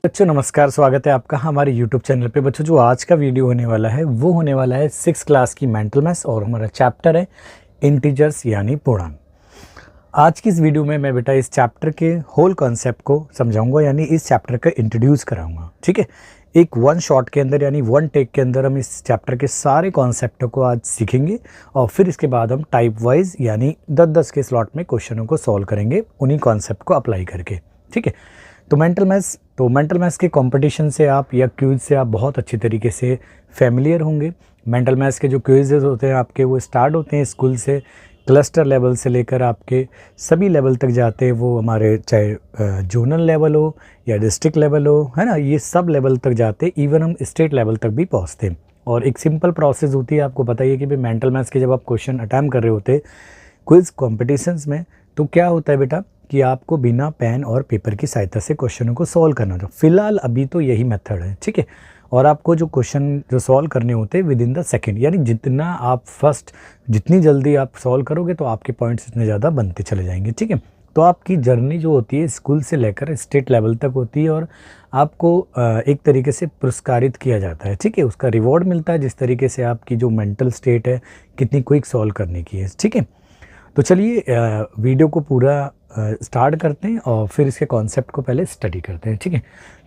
बच्चों नमस्कार, स्वागत है आपका हमारे YouTube चैनल पे। बच्चों जो आज का वीडियो होने वाला है वो होने वाला है 6th क्लास की मेंटल मैथ्स और हमारा चैप्टर है इंटीजर्स यानी पूर्णांक। आज की इस वीडियो में मैं बेटा इस चैप्टर के होल कॉन्सेप्ट को समझाऊंगा, यानी इस चैप्टर का इंट्रोड्यूस कराऊंगा। ठीक है, एक वन शॉट के अंदर यानी वन टेक के अंदर हम इस चैप्टर के सारे कॉन्सेप्टों को आज सीखेंगे और फिर इसके बाद हम टाइप वाइज यानी 10-10 के स्लॉट में क्वेश्चनों को सॉल्व करेंगे उन्हीं कॉन्सेप्ट को अप्लाई करके। ठीक है, तो मेंटल मैथ्स के कंपटीशन से आप या क्विज से आप बहुत अच्छी तरीके से फैमिलियर होंगे। मेंटल मैथ्स के जो क्विजेज होते हैं आपके वो स्टार्ट होते हैं स्कूल से, क्लस्टर लेवल से लेकर आपके सभी लेवल तक जाते हैं। वो हमारे चाहे जोनल लेवल हो या डिस्ट्रिक्ट लेवल हो, है ना, ये सब लेवल तक जाते हैं। इवन हम स्टेट लेवल तक भी पहुँचते हैं। और एक सिंपल प्रोसेस होती है, आपको पता ही है कि भाई मेंटल मैथ्स के जब आप क्वेश्चन अटैम्प्ट कर रहे होते हैं क्विज कॉम्पिटिशन्स में, तो क्या होता है बेटा कि आपको बिना पेन और पेपर की सहायता से क्वेश्चनों को सॉल्व करना था। फिलहाल अभी तो यही मेथड है। ठीक है, और आपको जो क्वेश्चन जो सॉल्व करने होते हैं विद इन द सेकेंड, यानी जितनी जल्दी आप सॉल्व करोगे तो आपके पॉइंट्स इतने ज़्यादा बनते चले जाएंगे। ठीक है, तो आपकी जर्नी जो होती है स्कूल से लेकर स्टेट लेवल तक होती है और आपको एक तरीके से पुरस्कारित किया जाता है। ठीक है, उसका रिवॉर्ड मिलता है जिस तरीके से आपकी जो मेंटल स्टेट है कितनी क्विक सॉल्व करने की है। ठीक है, तो चलिए वीडियो को पूरा स्टार्ट करते हैं और फिर इसके कॉन्सेप्ट को पहले स्टडी करते हैं। ठीक है,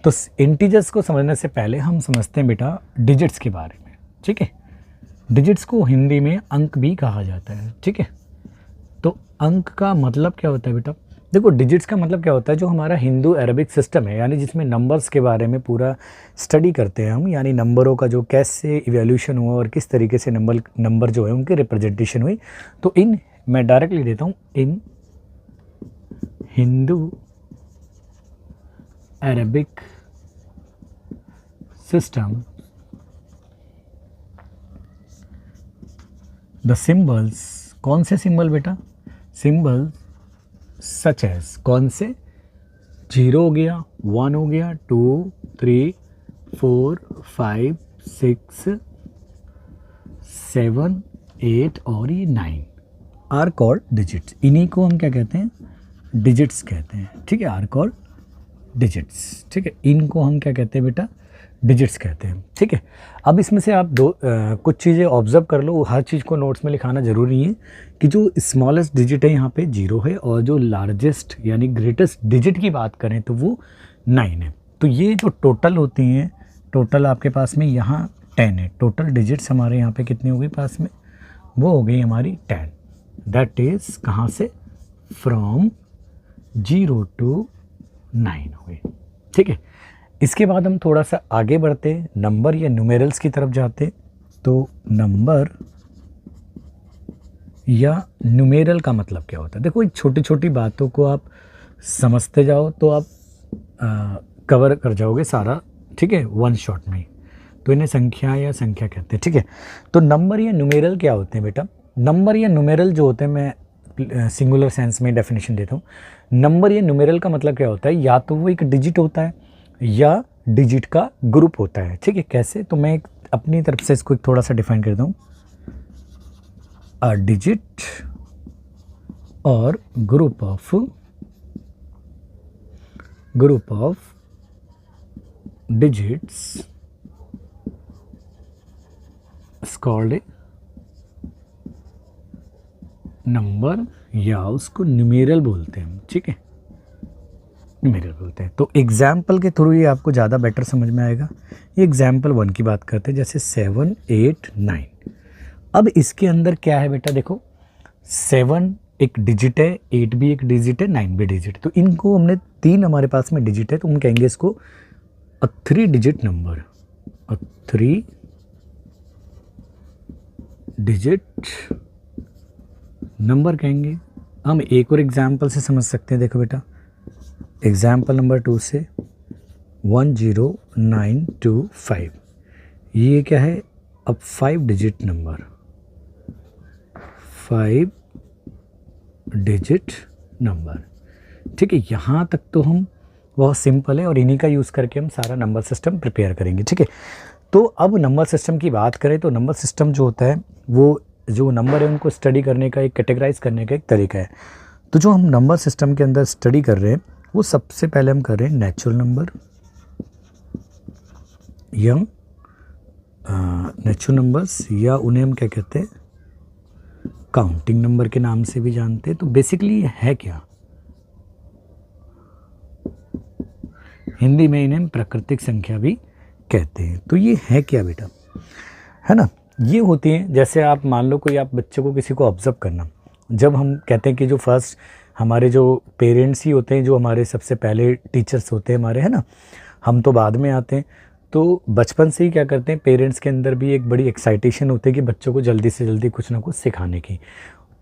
तो इंटीजर्स को समझने से पहले हम समझते हैं बेटा डिजिट्स के बारे में। ठीक है, डिजिट्स को हिंदी में अंक भी कहा जाता है। ठीक है, तो अंक का मतलब क्या होता है बेटा? देखो, डिजिट्स का मतलब क्या होता है, जो हमारा हिंदू अरबिक सिस्टम है, यानी जिसमें नंबर्स के बारे में पूरा स्टडी करते हैं हम, यानी नंबरों का जो कैसे इवोल्यूशन हुआ और किस तरीके से नंबर जो है उनकी रिप्रेजेंटेशन हुई। तो मैं डायरेक्टली देता हूँ in Hindu Arabic system the symbols, कौन से सिंबल बेटा? सिंबल सच एज, कौन से? 0 हो गया, 1 हो गया, 2, 3, 4, 5, 6, 7, 8 और ये 9 आर कॉल्ड डिजिट्स। इन्हीं को हम क्या कहते हैं? डिजिट्स कहते हैं। ठीक है, आर कॉल्ड डिजिट्स। ठीक है, इनको हम क्या कहते हैं बेटा? डिजिट्स कहते हैं। ठीक है, अब इसमें से आप कुछ चीज़ें ऑब्जर्व कर लो। हर चीज़ को नोट्स में लिखाना ज़रूरी है कि जो स्मॉलेस्ट डिजिट है यहाँ पे 0 है और जो लार्जेस्ट यानी ग्रेटेस्ट डिजिट की बात करें तो वो 9 है। तो ये जो टोटल होती हैं, टोटल आपके पास में यहाँ 10 है। टोटल डिजिट्स हमारे यहाँ पे कितनी हो गई पास में? वो हो गई हमारी 10। दैट इज़ कहाँ से? फ्रॉम 0 to 9 हो गई। ठीक है, इसके बाद हम थोड़ा सा आगे बढ़ते हैं, नंबर या न्यूमेरल्स की तरफ जाते। तो नंबर या न्यूमेरल का मतलब क्या होता है? देखो, छोटी छोटी बातों को आप समझते जाओ तो आप कवर कर जाओगे सारा। ठीक है, वन शॉट में। तो इन्हें संख्या कहते हैं। ठीक है, तो नंबर या न्यूमेरल क्या होते हैं बेटा? नंबर या न्यूमेरल जो होते हैं, मैं सिंगुलर सेंस में डेफिनेशन देता हूँ। नंबर या न्यूमेरल का मतलब क्या होता है? या तो वो एक डिजिट होता है या डिजिट का ग्रुप होता है। ठीक है, कैसे? तो मैं अपनी तरफ से इसको थोड़ा सा डिफाइन करता हूँ। अ डिजिट और group of digits is called a number, या उसको न्यूमेरल बोलते हैं। ठीक है, न्यूमेरल बोलते हैं। तो एग्जाम्पल के थ्रू ये आपको ज़्यादा बेटर समझ में आएगा। ये एग्जाम्पल 1 की बात करते हैं, जैसे 7, 8, 9। अब इसके अंदर क्या है बेटा? देखो, 7 एक डिजिट है, 8 भी एक डिजिट है, 9 भी डिजिट है। तो इनको हमने 3 हमारे पास में डिजिट है, तो हम कहेंगे इसको अ 3 डिजिट नंबर, अ 3 डिजिट नंबर कहेंगे। हम एक और एग्जाम्पल से समझ सकते हैं। देखो बेटा, एग्जाम्पल नंबर 2 से 10925, ये क्या है? अब 5 डिजिट नंबर, 5 डिजिट नंबर। ठीक है, यहाँ तक तो हम बहुत सिंपल है और इन्हीं का यूज़ करके हम सारा नंबर सिस्टम प्रिपेयर करेंगे। ठीक है, तो अब नंबर सिस्टम की बात करें तो नंबर सिस्टम जो होता है वो जो नंबर है उनको स्टडी करने का, एक कैटेगराइज करने का एक तरीका है। तो जो हम नंबर सिस्टम के अंदर स्टडी कर रहे हैं वो सबसे पहले हम कर रहे हैं नेचुरल नंबर या नेचुरल नंबर्स, या उन्हें हम क्या कहते हैं, काउंटिंग नंबर के नाम से भी जानते हैं। तो बेसिकली ये है क्या, हिंदी में इन्हें प्राकृतिक संख्या भी कहते हैं। तो ये है क्या बेटा, है ना, ये होती हैं, जैसे आप मान लो कोई आप बच्चे को किसी को ऑब्जर्व करना, जब हम कहते हैं कि जो फर्स्ट हमारे जो पेरेंट्स ही होते हैं, जो हमारे सबसे पहले टीचर्स होते हैं हमारे, है ना, हम तो बाद में आते हैं। तो बचपन से ही क्या करते हैं, पेरेंट्स के अंदर भी एक बड़ी एक्साइटेशन होती है कि बच्चों को जल्दी से जल्दी कुछ ना कुछ सिखाने की।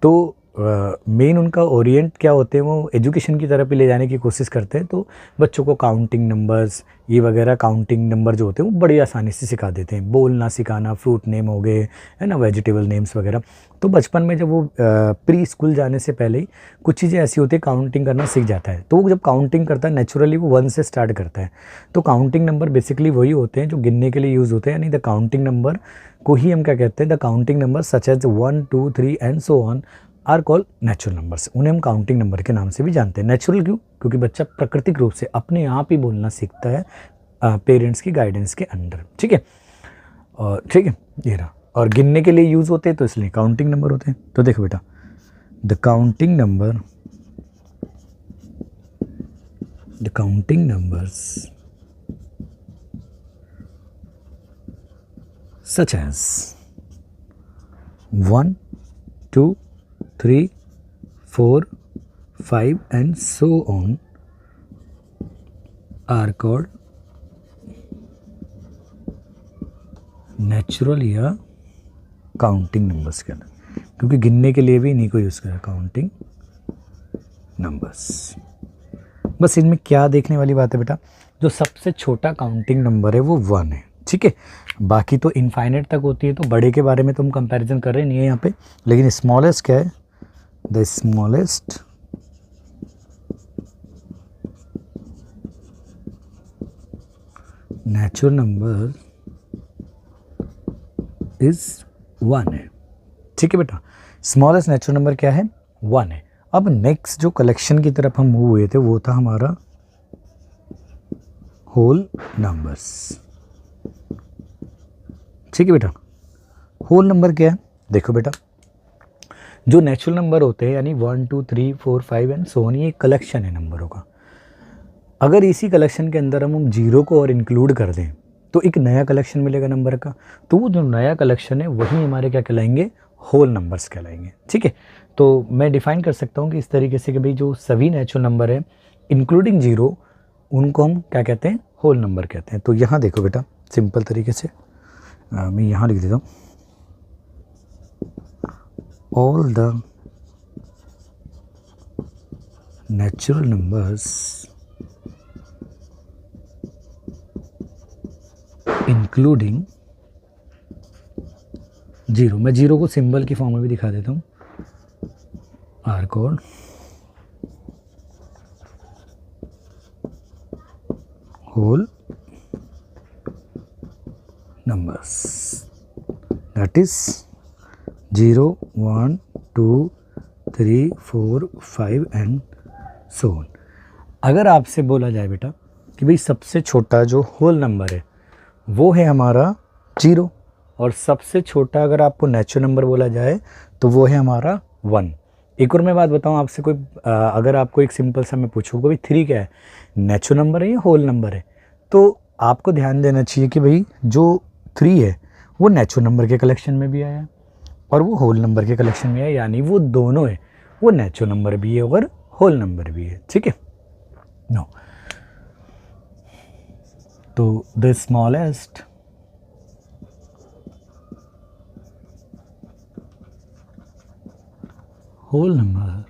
तो मेन उनका ओरिएंट क्या होते हैं, वो एजुकेशन की तरफ ही ले जाने की कोशिश करते हैं। तो बच्चों को काउंटिंग नंबर्स ये वगैरह, काउंटिंग नंबर जो होते हैं वो बड़ी आसानी से सिखा देते हैं। बोलना सिखाना, फ्रूट नेम हो गए, है ना, वेजिटेबल नेम्स वगैरह। तो बचपन में जब वो प्री स्कूल जाने से पहले ही कुछ चीज़ें ऐसी होती है, काउंटिंग करना सीख जाता है। तो वो जब काउंटिंग करता है नेचुरली वो 1 से स्टार्ट करता है। तो काउंटिंग नंबर बेसिकली वही होते हैं जो गिनने के लिए यूज़ होते हैं, यानी द काउंटिंग नंबर को ही हम क्या कहते हैं, the counting number such as 1 2 3 and so on are called natural numbers. उन्हें हम काउंटिंग नंबर के नाम से भी जानते हैं। नेचुरल क्यों, क्योंकि बच्चा प्राकृतिक रूप से अपने आप ही बोलना सीखता है पेरेंट्स की गाइडेंस के अंडर, ठीक है। और ठीक है, ये रहा, और गिनने के लिए यूज़ होते हैं तो इसलिए काउंटिंग नंबर होते हैं। तो देखो बेटा, the counting numbers such as 1 2 3 4 5 and so on are called natural या काउंटिंग नंबर्स के अंदर, क्योंकि गिनने के लिए भी इन्हीं को यूज़ करा, काउंटिंग नंबर्स। बस इनमें क्या देखने वाली बात है बेटा, जो सबसे छोटा काउंटिंग नंबर है वो 1 है, ठीक है। बाकी तो इनफाइनाइट तक होती है, तो बड़े के बारे में तो हम कंपैरिजन कर रहे नहीं है यहाँ पे, लेकिन स्मॉलेस्ट क्या है, the smallest natural number is 1 है, ठीक है बेटा। स्मॉलेस्ट नेचुरल नंबर क्या है, 1 है। अब नेक्स्ट जो कलेक्शन की तरफ हम मूव हुए थे वो था हमारा होल नंबर्स, ठीक है बेटा। होल नंबर क्या है, देखो बेटा, जो नेचुरल नंबर होते हैं यानी 1 2 3 4 5 एंड सो ऑन, ये कलेक्शन है नंबरों का। अगर इसी कलेक्शन के अंदर हम जीरो को और इंक्लूड कर दें तो एक नया कलेक्शन मिलेगा नंबर का। तो वो जो नया कलेक्शन है वही हमारे क्या कहलाएंगे, होल नंबर्स कहलाएंगे, ठीक है। तो मैं डिफाइन कर सकता हूँ कि इस तरीके से कि भाई जो सभी नेचुरल नंबर है इंक्लूडिंग जीरो, उनको हम क्या कहते हैं, होल नंबर कहते हैं। तो यहाँ देखो बेटा, सिंपल तरीके से मैं यहाँ लिख देता हूँ, all the natural numbers including zero. मैं जीरो को सिंबल की फॉर्म में भी दिखा देता हूँ, are called whole numbers, that is 0 1 2 3 4 5 and so on। अगर आपसे बोला जाए बेटा कि भाई सबसे छोटा जो होल नंबर है वो है हमारा 0, और सबसे छोटा अगर आपको नेचुरल नंबर बोला जाए तो वो है हमारा 1। एक और मैं बात बताऊँ आपसे, कोई अगर आपको एक सिंपल सा मैं पूछूँ भाई 3 क्या है, नेचुरल नंबर है या होल नंबर है, तो आपको ध्यान देना चाहिए कि भाई जो 3 है वो नेचुरल नंबर के कलेक्शन में भी आया और वो होल नंबर के कलेक्शन में आया, यानी वो दोनों है, वो नेचुरल नंबर भी है और होल नंबर भी है, ठीक है। नो, तो the smallest whole number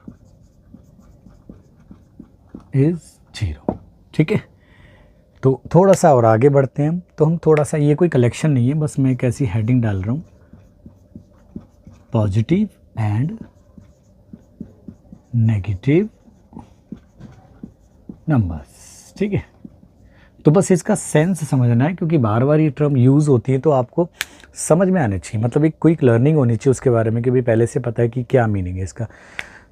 is 0, ठीक है। तो थोड़ा सा और आगे बढ़ते हैं हम, तो हम थोड़ा सा, ये कोई कलेक्शन नहीं है, बस मैं एक ऐसी हेडिंग डाल रहा हूँ, पॉजिटिव एंड नेगेटिव नंबर्स, ठीक है। तो बस इसका सेंस समझना है, क्योंकि बार बार ये टर्म यूज़ होती है तो आपको समझ में आने चाहिए, मतलब एक क्विक लर्निंग होनी चाहिए उसके बारे में कि भाई पहले से पता है कि क्या मीनिंग है इसका।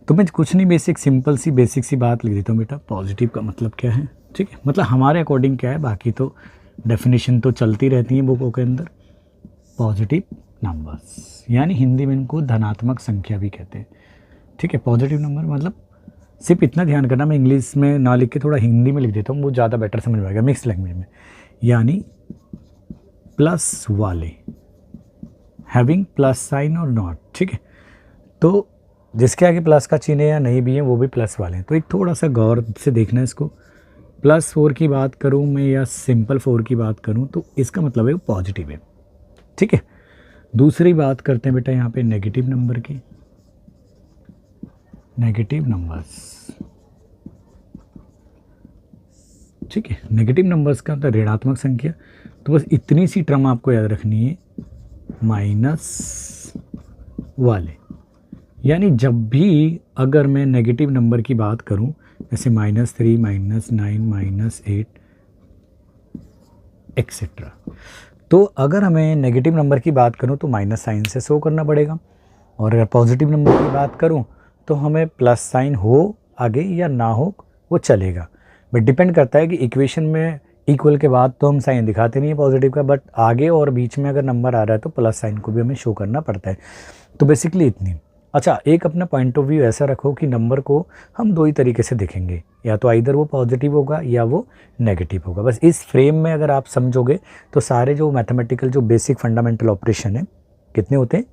तो मैं कुछ नहीं, बेसिक सी बात लिख देता हूँ बेटा, पॉजिटिव का मतलब क्या है, ठीक है, मतलब हमारे अकॉर्डिंग क्या है, बाकी तो डेफिनेशन तो चलती रहती हैं बुकों के अंदर। पॉजिटिव नंबर्स यानी हिंदी में इनको धनात्मक संख्या भी कहते हैं, ठीक है। पॉजिटिव नंबर मतलब सिर्फ इतना ध्यान करना, मैं इंग्लिश में ना लिख के थोड़ा हिंदी में लिख देता हूँ, वो ज़्यादा बेटर समझ में आएगा मिक्स लैंग्वेज में। यानी प्लस वाले, हैविंग प्लस साइन और नॉट, ठीक है। तो जिसके आगे प्लस का चिन्ह है या नहीं भी है वो भी प्लस वाले हैं। तो एक थोड़ा सा गौर से देखना है इसको। +4 की बात करूँ मैं या सिंपल 4 की बात करूँ तो इसका मतलब है वो पॉजिटिव है, ठीक है। दूसरी बात करते हैं बेटा यहाँ पे नेगेटिव नंबर की। नेगेटिव नंबर्स, ठीक है, नेगेटिव नंबर्स का मतलब ऋणात्मक संख्या। तो बस इतनी सी टर्म आपको याद रखनी है, माइनस वाले। यानी जब भी अगर मैं नेगेटिव नंबर की बात करूं, जैसे -3, -9, -8 एक्सेट्रा, तो अगर हमें नेगेटिव नंबर की बात करूं तो माइनस साइन से शो करना पड़ेगा, और अगर पॉजिटिव नंबर की बात करूं तो हमें प्लस साइन हो आगे या ना हो वो चलेगा, बट डिपेंड करता है कि इक्वेशन में इक्वल के बाद तो हम साइन दिखाते नहीं है पॉजिटिव का, बट आगे और बीच में अगर नंबर आ रहा है तो प्लस साइन को भी हमें शो करना पड़ता है। तो बेसिकली इतनी। अच्छा, एक अपना पॉइंट ऑफ व्यू ऐसा रखो कि नंबर को हम दो ही तरीके से देखेंगे, या तो आइदर वो पॉजिटिव होगा या वो नेगेटिव होगा। बस इस फ्रेम में अगर आप समझोगे तो सारे जो मैथमेटिकल जो बेसिक फंडामेंटल ऑपरेशन है कितने होते हैं,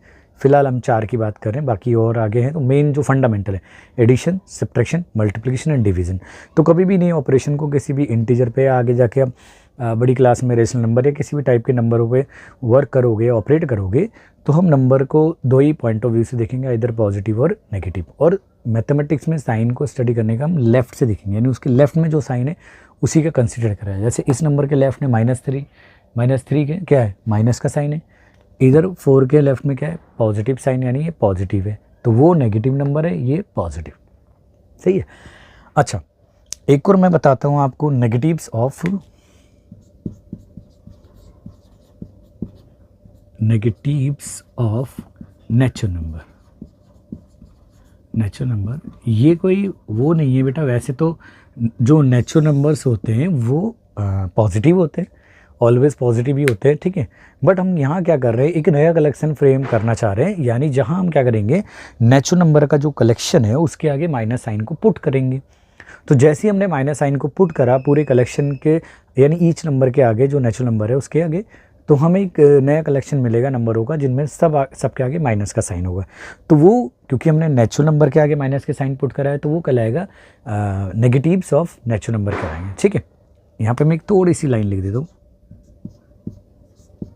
फिलहाल हम 4 की बात कर रहे हैं, बाकी और आगे हैं। तो मेन जो फंडामेंटल है addition, subtraction, multiplication and division. तो कभी भी नहीं ऑपरेशन को किसी भी इंटीजर पे आगे जाके आप बड़ी क्लास में रेशनल नंबर या किसी भी टाइप के नंबरों पे वर्क करोगे, ऑपरेट करोगे, तो हम नंबर को दो ही पॉइंट ऑफ व्यू से देखेंगे, इधर पॉजिटिव और नेगेटिव। और मैथमेटिक्स में साइन को स्टडी करने का हम लेफ्ट से देखेंगे, यानी उसके लेफ्ट में जो साइन है उसी का कंसिडर करा है। जैसे इस नंबर के लेफ्ट में -3 के क्या है, माइनस का साइन है, इधर 4 के लेफ्ट में क्या है, पॉजिटिव साइन, यानी ये पॉजिटिव है, तो वो नेगेटिव नंबर है, ये पॉजिटिव, सही है। अच्छा, एक और मैं बताता हूँ आपको negatives of natural number. Natural number ये कोई वो नहीं है बेटा, वैसे तो जो नेचुरल नंबर्स होते हैं वो पॉजिटिव होते हैं, ऑलवेज पॉजिटिव ही होते हैं, ठीक है। बट हम यहाँ क्या कर रहे हैं, एक नया कलेक्शन फ्रेम करना चाह रहे हैं, यानी जहाँ हम क्या करेंगे, नेचुरल नंबर का जो कलेक्शन है उसके आगे माइनस साइन को पुट करेंगे। तो जैसे ही हमने माइनस साइन को पुट करा पूरे कलेक्शन के, यानी ईच नंबर के आगे जो नेचुरल नंबर है उसके आगे, तो हमें एक नया कलेक्शन मिलेगा नंबरों का जिनमें सबके आगे माइनस का साइन होगा। तो वो क्योंकि हमने नेचुरल नंबर के आगे माइनस के साइन पुट करा है तो वो कहलाएगा नेगेटिव्स ऑफ नेचुरल नंबर कहलाएंगे, ठीक है। यहाँ पे मैं एक थोड़ी सी लाइन लिख देता हूँ,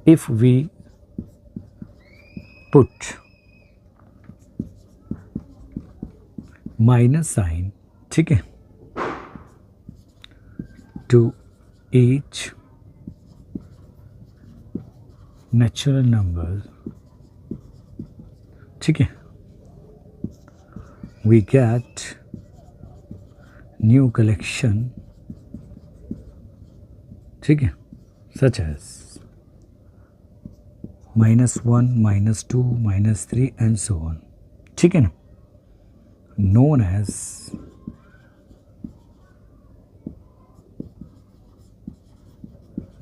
if we put minus sign, ठीक है, टू ईच नेचुरल नंबर, ठीक है, वी गेट न्यू कलेक्शन, ठीक है, such as -1, -2, -3 and so on, ठीक है ना, known as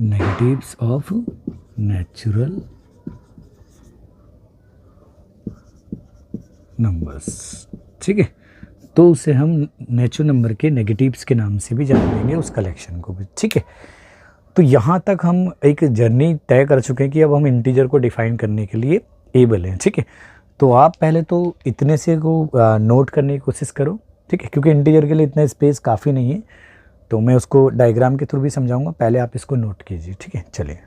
negatives of natural numbers, ठीक है। तो उसे हम नेचुरल नंबर के नेगेटिव्स के नाम से भी जान लेंगे उस कलेक्शन को भी, ठीक है। तो यहाँ तक हम एक जर्नी तय कर चुके हैं कि अब हम इंटीजर को डिफाइन करने के लिए एबल हैं, ठीक है। तो आप पहले तो इतने से को नोट करने की कोशिश करो, ठीक है, क्योंकि इंटीजर के लिए इतना स्पेस काफ़ी नहीं है, तो मैं उसको डायग्राम के थ्रू भी समझाऊंगा, पहले आप इसको नोट कीजिए, ठीक है। चलिए,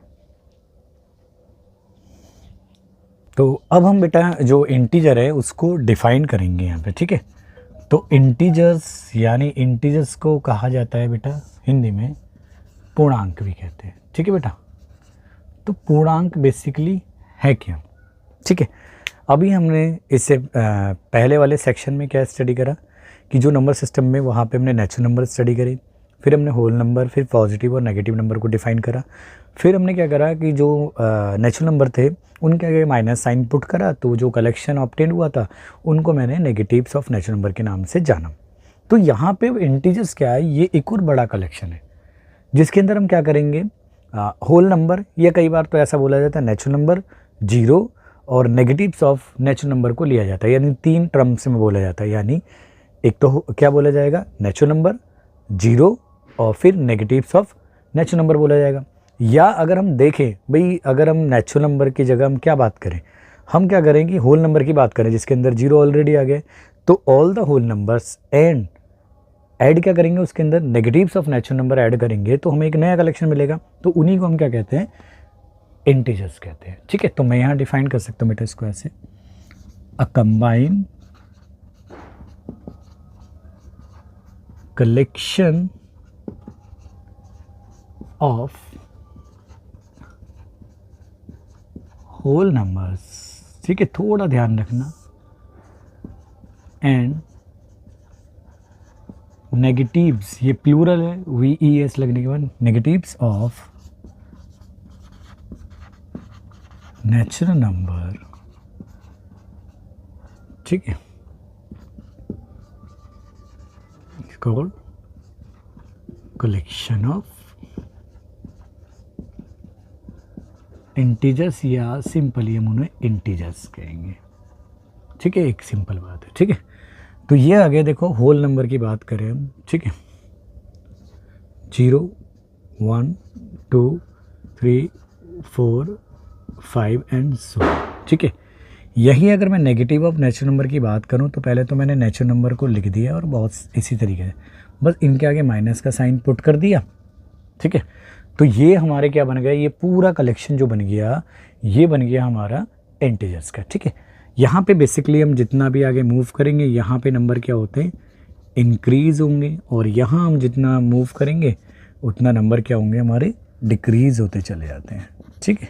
तो अब हम बेटा जो इंटीजर है उसको डिफाइन करेंगे यहाँ पे, ठीक है। तो इंटीजर्स यानी इंटीजर्स को कहा जाता है बेटा हिंदी में पूर्णांक भी कहते हैं, ठीक है बेटा। तो पूर्णांक बेसिकली है क्या, ठीक है। अभी हमने इससे पहले वाले सेक्शन में क्या स्टडी करा कि जो नंबर सिस्टम में वहाँ पे हमने नेचुरल नंबर स्टडी करे, फिर हमने होल नंबर, फिर पॉजिटिव और नेगेटिव नंबर को डिफाइन करा। फिर हमने क्या करा कि जो नेचुरल नंबर थे उनके आगे माइनस साइन पुट करा, तो जो कलेक्शन ऑब्टेन हुआ था उनको मैंने नेगेटिव्स ऑफ नेचुरल नंबर के नाम से जाना। तो यहाँ पे इंटीजर्स क्या है, ये एक और बड़ा कलेक्शन है जिसके अंदर हम क्या करेंगे, होल नंबर, या कई बार तो ऐसा बोला जाता है नेचुरल नंबर, जीरो और नेगेटिव्स ऑफ नेचुरल नंबर को लिया जाता है, यानी 3 टर्म्स में बोला जाता है। यानी एक तो क्या बोला जाएगा, नेचुरल नंबर, जीरो और फिर नेगेटिव्स ऑफ नेचुरल नंबर बोला जाएगा। या अगर हम देखें भाई, अगर हम नेचुरल नंबर की जगह हम क्या बात करें, हम क्या करेंगे, होल नंबर की बात करें जिसके अंदर जीरो ऑलरेडी आ गए, तो all the whole numbers and add क्या करेंगे, उसके अंदर negatives of natural number add करेंगे तो हमें एक नया कलेक्शन मिलेगा। तो उन्हीं को हम क्या कहते हैं, इंटीजर्स कहते हैं। ठीक है, तो मैं यहाँ डिफाइन कर सकता हूँ बेटा इसको ऐसे, a combine collection of whole numbers, ठीक है, थोड़ा ध्यान रखना, एंड नेगेटिव्स, ये प्लूरल है, VES लगने के बाद, नेगेटिव्स ऑफ नेचुरल नंबर, ठीक है, कॉल्ड कलेक्शन ऑफ इंटीजर्स, या सिंपली हम उन्हें इंटीजर्स कहेंगे। ठीक है, एक सिंपल बात है। ठीक है, तो ये आगे देखो, होल नंबर की बात करें हम, ठीक है, 0 1 2 3 4 5 एंड सो। ठीक है, यही अगर मैं नेगेटिव ऑफ नेचुरल नंबर की बात करूं तो पहले तो मैंने नेचुरल नंबर को लिख दिया और बहुत इसी तरीके से बस इनके आगे माइनस का साइन पुट कर दिया। ठीक है, तो ये हमारे क्या बन गया, ये पूरा कलेक्शन जो बन गया, ये बन गया हमारा इंटीजर्स का। ठीक है, यहाँ पे बेसिकली हम जितना भी आगे मूव करेंगे, यहाँ पे नंबर क्या होते हैं, इंक्रीज़ होंगे, और यहाँ हम जितना मूव करेंगे उतना नंबर क्या होंगे, हमारे डिक्रीज़ होते चले जाते हैं। ठीक है,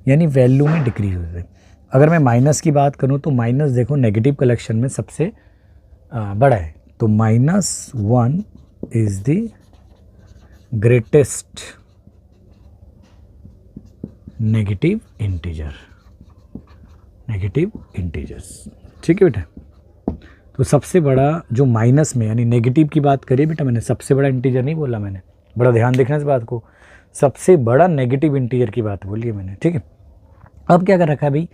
यानी वैल्यू में डिक्रीज़ होते हैं। अगर मैं माइनस की बात करूँ तो माइनस देखो नेगेटिव कलेक्शन में सबसे बड़ा है, तो -1 is the greatest negative integer, negative integers. ठीक है बेटा, तो सबसे बड़ा जो माइनस में यानी नेगेटिव की बात करिए बेटा, मैंने सबसे बड़ा इंटीजर नहीं बोला, मैंने बड़ा ध्यान देखना इस बात को, सबसे बड़ा नेगेटिव इंटीजर की बात बोली है मैंने। ठीक है, अब क्या कर रखा है भाई,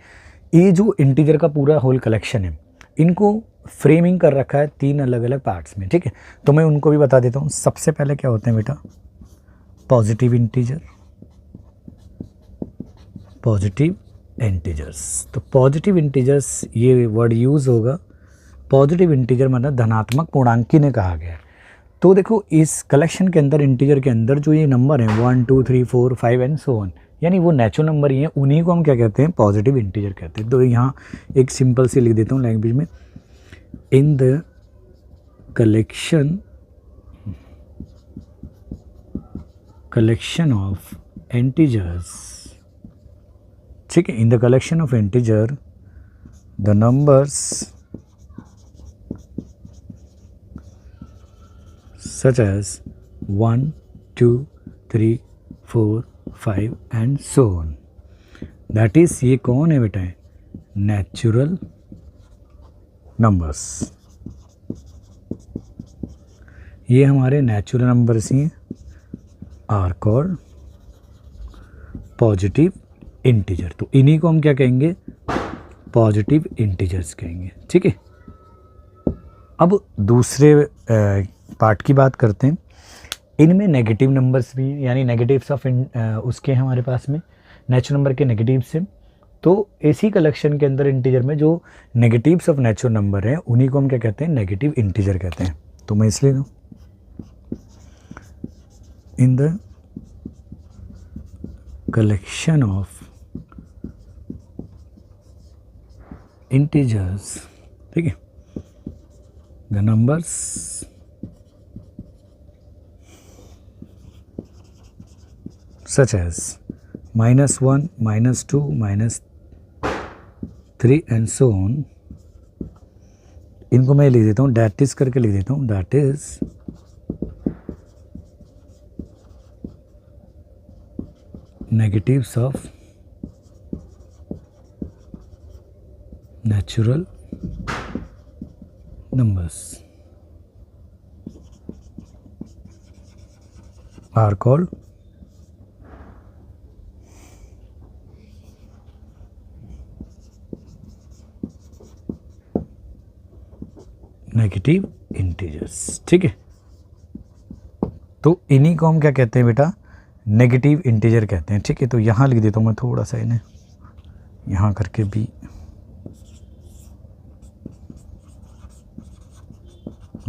ये जो इंटीजर का पूरा होल कलेक्शन है इनको फ्रेमिंग कर रखा है 3 अलग अलग पार्ट्स में। ठीक है, तो मैं उनको भी बता देता हूँ। सबसे पहले क्या होते हैं बेटा, पॉजिटिव इंटीजर, पॉजिटिव इंटीजर्स। तो पॉजिटिव इंटीजर्स, ये वर्ड यूज़ होगा, पॉजिटिव इंटीजर मतलब धनात्मक पूर्णांकी ने कहा गया है। तो देखो इस कलेक्शन के अंदर, इंटीजर के अंदर जो ये नंबर हैं 1 2 3 4 5 एंड सो ऑन, यानी वो नेचुरल नंबर ही हैं, उन्हीं को हम क्या कहते हैं, पॉजिटिव इंटीजर कहते हैं। तो यहाँ एक सिंपल से लिख देता हूँ लैंग्वेज में, in the collection of integers, ठीक है, in the collection of integer the numbers such as 1 2 3 4 5 and so on, that is ये कौन है बेटा, नेचुरल नंबर्स, ये हमारे नेचुरल नंबर्स ही आर कॉल्ड पॉजिटिव इंटीजर। तो इन्हीं को हम क्या कहेंगे, पॉजिटिव इंटीजर्स कहेंगे। ठीक है, अब दूसरे पार्ट की बात करते हैं। इनमें नेगेटिव नंबर्स भी, यानी नेगेटिव्स ऑफ उसके हैं हमारे पास में, नेचुरल नंबर के नेगेटिव्स हैं। तो इसी कलेक्शन के अंदर इंटीजर में जो नेगेटिव्स ऑफ नेचुरल नंबर हैं उन्हीं को हम क्या कहते हैं, नेगेटिव इंटीजर कहते हैं। तो मैं इसलिए दूँ, in the collection of integers, ठीक है, the numbers such as -1 -2 -3 and so on, इनको मैं लिख देता हूँ, डैट इज करके लिख देता हूँ, that is negatives of natural numbers are called negative integers. ठीक है, तो इन्हीं को हम क्या कहते हैं बेटा, नेगेटिव इंटीजर कहते हैं। ठीक है, तो यहाँ लिख देता हूँ मैं थोड़ा सा इन्हें यहाँ करके भी,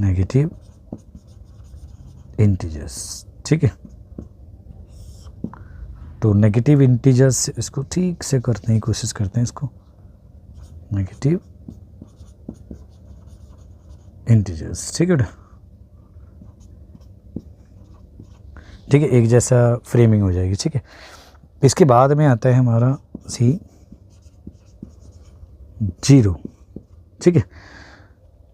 नेगेटिव इंटीजर्स। ठीक है, तो नेगेटिव इंटीजर्स, इसको ठीक से करते हैं, कोशिश करते हैं इसको, नेगेटिव इंटीजर्स। ठीक है बेटा, ठीक है, एक जैसा फ्रेमिंग हो जाएगी। ठीक है, इसके बाद में आता है हमारा सी 0। ठीक है,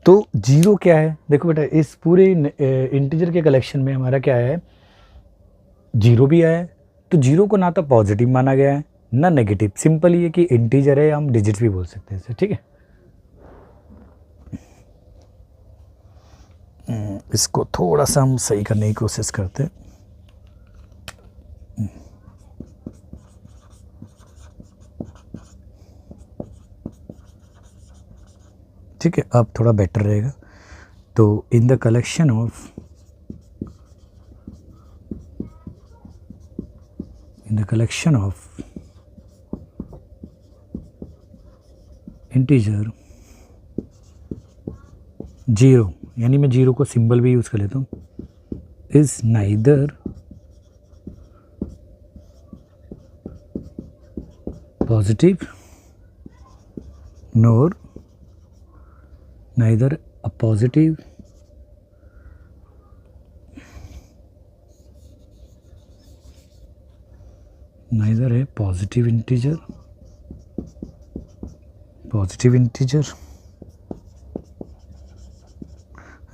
तो 0 क्या है, देखो बेटा इस पूरे इंटीजर के कलेक्शन में हमारा क्या है, 0 भी आया है। तो 0 को ना तो पॉजिटिव माना गया है ना नेगेटिव, सिंपल ये कि इंटीजर है, हम डिजिट्स भी बोल सकते हैं इसे। ठीक है, इसको थोड़ा सा हम सही करने की कोशिश करते हैं। ठीक है, अब थोड़ा बेटर रहेगा। तो in the collection of integer 0, यानी मैं 0 को सिंबल भी यूज़ कर लेता हूँ, is neither positive NOR neither a positive neither a positive integer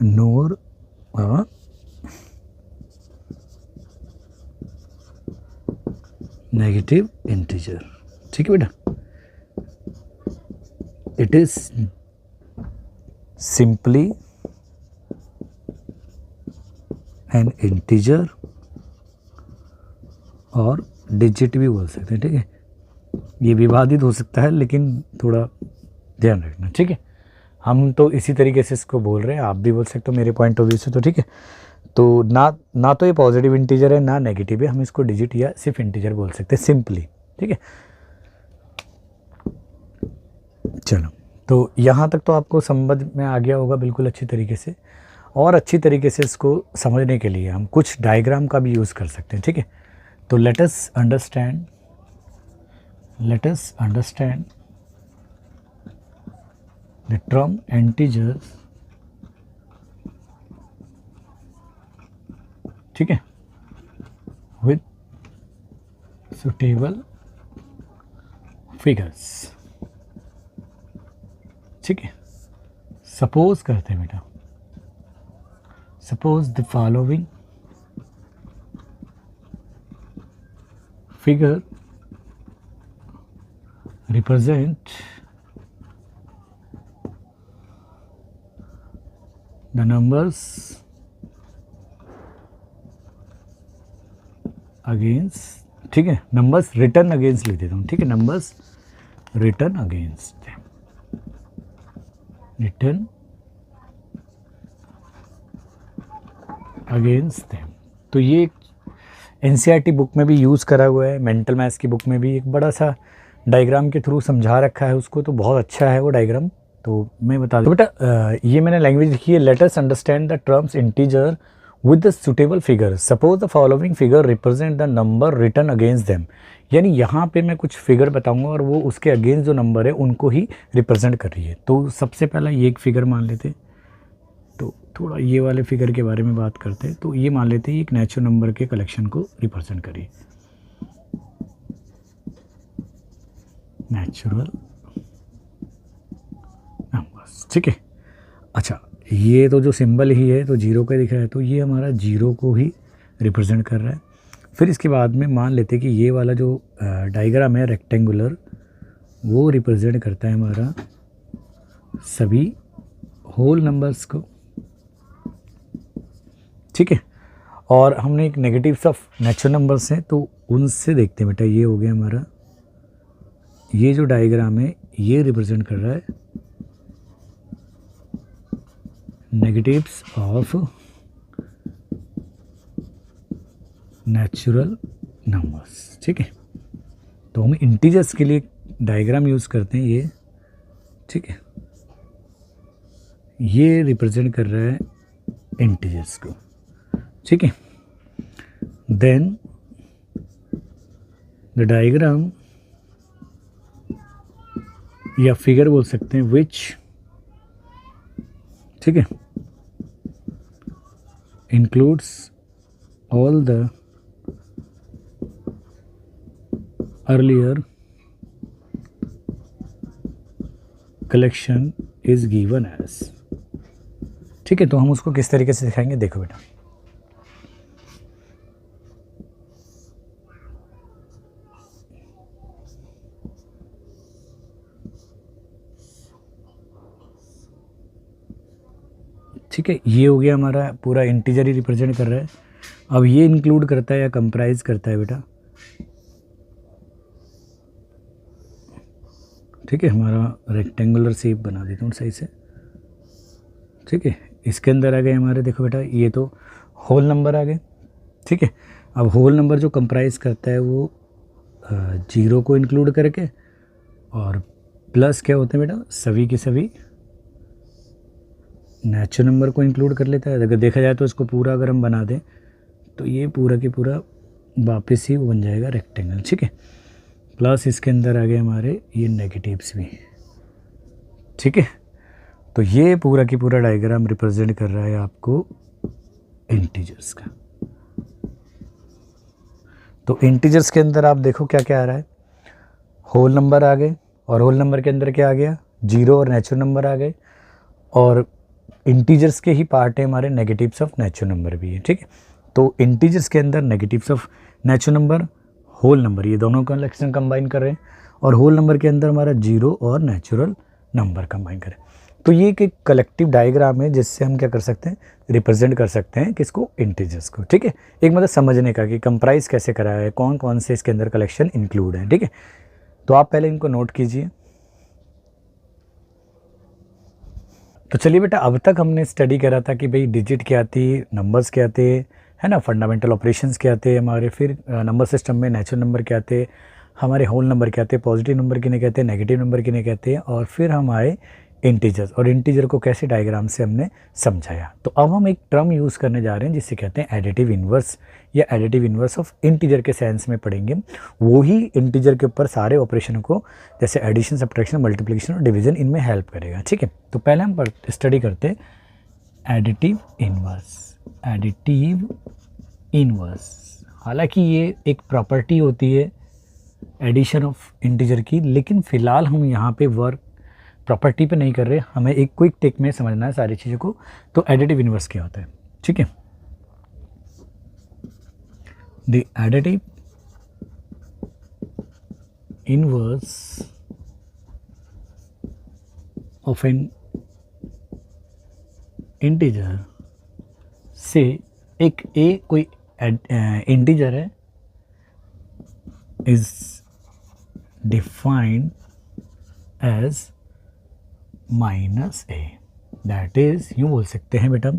nor a negative integer। ठीक है बेटा, it is simply an integer और डिजिट भी बोल सकते हैं। ठीक है, ये विवादित हो सकता है लेकिन थोड़ा ध्यान रखना। ठीक है, हम तो इसी तरीके से इसको बोल रहे हैं, आप भी बोल सकते हो मेरे पॉइंट ऑफ व्यू से। तो ठीक है, तो ना तो ये पॉजिटिव इंटीजर है ना नेगेटिव है, हम इसको डिजिट या सिर्फ इंटीजर बोल सकते हैं सिंपली। ठीक है, चलो, तो यहाँ तक तो आपको समझ में आ गया होगा बिल्कुल अच्छी तरीके से। और अच्छी तरीके से इसको समझने के लिए हम कुछ डायग्राम का भी यूज़ कर सकते हैं। ठीक है, तो let us understand the term integers. ठीक है, विद सुटेबल फिगर्स। ठीक है, सपोज करते हैं बेटा, suppose the following figure represent the numbers against. ठीक है, नंबर्स रिटर्न अगेंस्ट लिख देता हूँ। ठीक है, नंबर्स रिटर्न अगेंस्ट देम। तो ये एनसीईआरटी बुक में भी यूज़ करा हुआ है, मेंटल मैथ्स की बुक में भी एक बड़ा सा डायग्राम के थ्रू समझा रखा है उसको, तो बहुत अच्छा है वो डायग्राम। तो मैं बता दूं बेटा, ये मैंने लैंग्वेज लिखी है, let us understand the terms integer with the suitable figure. Suppose the following figure represent the number return against them. यानी यहाँ पे मैं कुछ फिगर बताऊंगा और वो उसके अगेंस्ट जो नंबर है उनको ही रिप्रेजेंट कर रही है। तो सबसे पहला ये एक फिगर मान लेते, तो थोड़ा ये वाले फिगर के बारे में बात करते हैं। तो ये मान लेते हैं एक नेचुरल नंबर के कलेक्शन को रिप्रेजेंट करिए, नेचुरल नंबर्स। ठीक है, अच्छा ये तो जो सिंबल ही है तो जीरो का दिख रहा है, तो ये हमारा जीरो को ही रिप्रेजेंट कर रहा है। फिर इसके बाद में मान लेते हैं कि ये वाला जो डायग्राम है रेक्टेंगुलर, वो रिप्रेजेंट करता है हमारा सभी होल नंबर्स को, ठीक है। और हमने एक नेगेटिव्स ऑफ नेचुरल नंबर्स हैं तो उनसे देखते हैं बेटा। ये हो गया हमारा, ये जो डायग्राम है ये रिप्रेजेंट कर रहा है नेगेटिव्स ऑफ नेचुरल नंबर्स, ठीक है। तो हम इंटीजर्स के लिए डायग्राम यूज़ करते हैं ये, ठीक है। ये रिप्रेजेंट कर रहा है इंटीजर्स को, ठीक है। देन द डायग्राम या फिगर बोल सकते हैं विच, ठीक है, includes all the earlier collection is given as, ठीक है। तो हम उसको किस तरीके से दिखाएंगे, देखो बेटा। ठीक है, ये हो गया हमारा पूरा इंटीजर ही रिप्रेजेंट कर रहा है। अब ये इंक्लूड करता है या कंप्राइज करता है बेटा, ठीक है। हमारा रेक्टेंगुलर शेप बना देता हूँ सही से, ठीक है। इसके अंदर आ गए हमारे, देखो बेटा ये तो होल नंबर आ गए, ठीक है। अब होल नंबर जो कंप्राइज करता है वो 0 को इंक्लूड करके, और प्लस क्या होते हैं बेटा, सभी के सभी नेचुरल नंबर को इंक्लूड कर लेता है। अगर देखा जाए तो इसको पूरा अगर हम बना दें तो ये पूरा के पूरा वापस ही बन जाएगा रेक्टेंगल, ठीक है। प्लस इसके अंदर आ गए हमारे ये नेगेटिव्स भी, ठीक है। तो ये पूरा की पूरा डायग्राम रिप्रेजेंट कर रहा है आपको इंटीजर्स का। तो इंटीजर्स के अंदर आप देखो क्या क्या आ रहा है, होल नंबर आ गए, और होल नंबर के अंदर क्या आ गया, 0 और नेचुरल नंबर आ गए, और इंटीजर्स के ही पार्ट है हमारे नेगेटिव्स ऑफ नेचुरल नंबर भी है, ठीक है। तो इंटीजर्स के अंदर negatives of natural number, whole number, ये दोनों कलेक्शन कंबाइन कर रहे हैं, और होल नंबर के अंदर हमारा 0 और नेचुरल नंबर कंबाइन करें। तो ये एक कलेक्टिव डायग्राम है जिससे हम क्या कर सकते हैं, रिप्रेजेंट कर सकते हैं किसको, इंटीजर्स को, ठीक है। एक मतलब समझने का कि कंप्राइज कैसे करा है, कौन कौन से इसके अंदर कलेक्शन इंक्लूड है, ठीक है। तो आप पहले इनको नोट कीजिए। तो चलिए बेटा, अब तक हमने स्टडी करा था कि भाई डिजिट क्या थी, नंबर्स क्या थे, है ना, फंडामेंटल ऑपरेशंस क्या थे हमारे, फिर नंबर सिस्टम में नेचुरल नंबर क्या थे, हमारे होल नंबर क्या थे, पॉजिटिव नंबर किन्हें कहते हैं, नेगेटिव नंबर किन्हें कहते हैं, और फिर हम आए इंटीजर्स, और इंटीजर को कैसे डायग्राम से हमने समझाया। तो अब हम एक टर्म यूज़ करने जा रहे हैं जिससे कहते हैं एडिटिव इन्वर्स, या एडिटिव इन्वर्स ऑफ इंटीजर के सेंस में पढ़ेंगे। वो ही इंटीजर के ऊपर सारे ऑपरेशन को, जैसे एडिशन, सब्ट्रैक्शन, मल्टीप्लिकेशन और डिवीजन, इनमें हेल्प करेगा, ठीक है। तो पहले हम स्टडी करते हैं एडिटिव इन्वर्स। एडिटिव इन्वर्स, हालांकि ये एक प्रॉपर्टी होती है एडिशन ऑफ इंटीजर की, लेकिन फ़िलहाल हम यहाँ पे वर्क प्रॉपर्टी पे नहीं कर रहे, हमें एक क्विक टेक में समझना है सारी चीज़ों को। तो एडिटिव इन्वर्स क्या होता है, ठीक है। The additive inverse of an integer say, एक कोई इंटीजर है, is defined as -a, that is, यूँ बोल सकते हैं बेटा,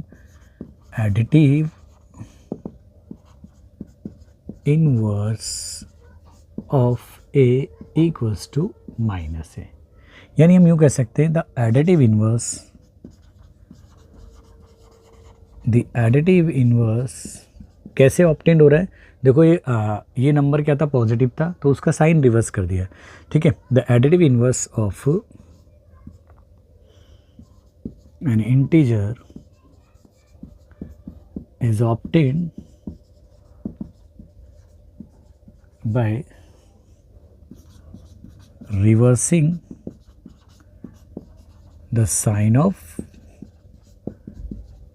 additive inverse of a equals to -a। यानी हम यूँ कह सकते हैं द एडिटिव इनवर्स कैसे ऑब्टेंड हो रहा है। देखो ये नंबर क्या था, पॉजिटिव था, तो उसका साइन रिवर्स कर दिया, ठीक है। The additive inverse of an integer is obtained by reversing the sign of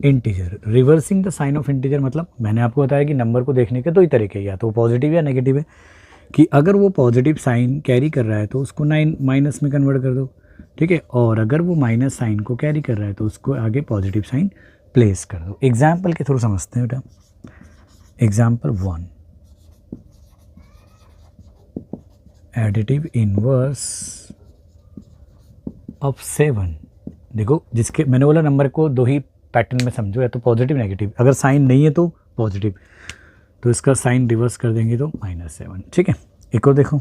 integer. Reversing the sign of integer मतलब मैंने आपको बताया कि नंबर को देखने के दो ही तरीके, या तो पॉजिटिव या नेगेटिव है, कि अगर वो पॉजिटिव साइन कैरी कर रहा है तो उसको 9 माइनस में कन्वर्ट कर दो, ठीक है, और अगर वो माइनस साइन को कैरी कर रहा है तो उसको आगे पॉजिटिव साइन प्लेस कर दो। एग्जाम्पल के थ्रू समझते हैं बेटा। Example 1, additive inverse of 7। देखो, जिसके मैंने बोला नंबर को दो ही पैटर्न में समझो, या तो पॉजिटिव नेगेटिव, अगर साइन नहीं है तो पॉजिटिव, तो इसका साइन रिवर्स कर देंगे तो -7, ठीक है। एक और देखो,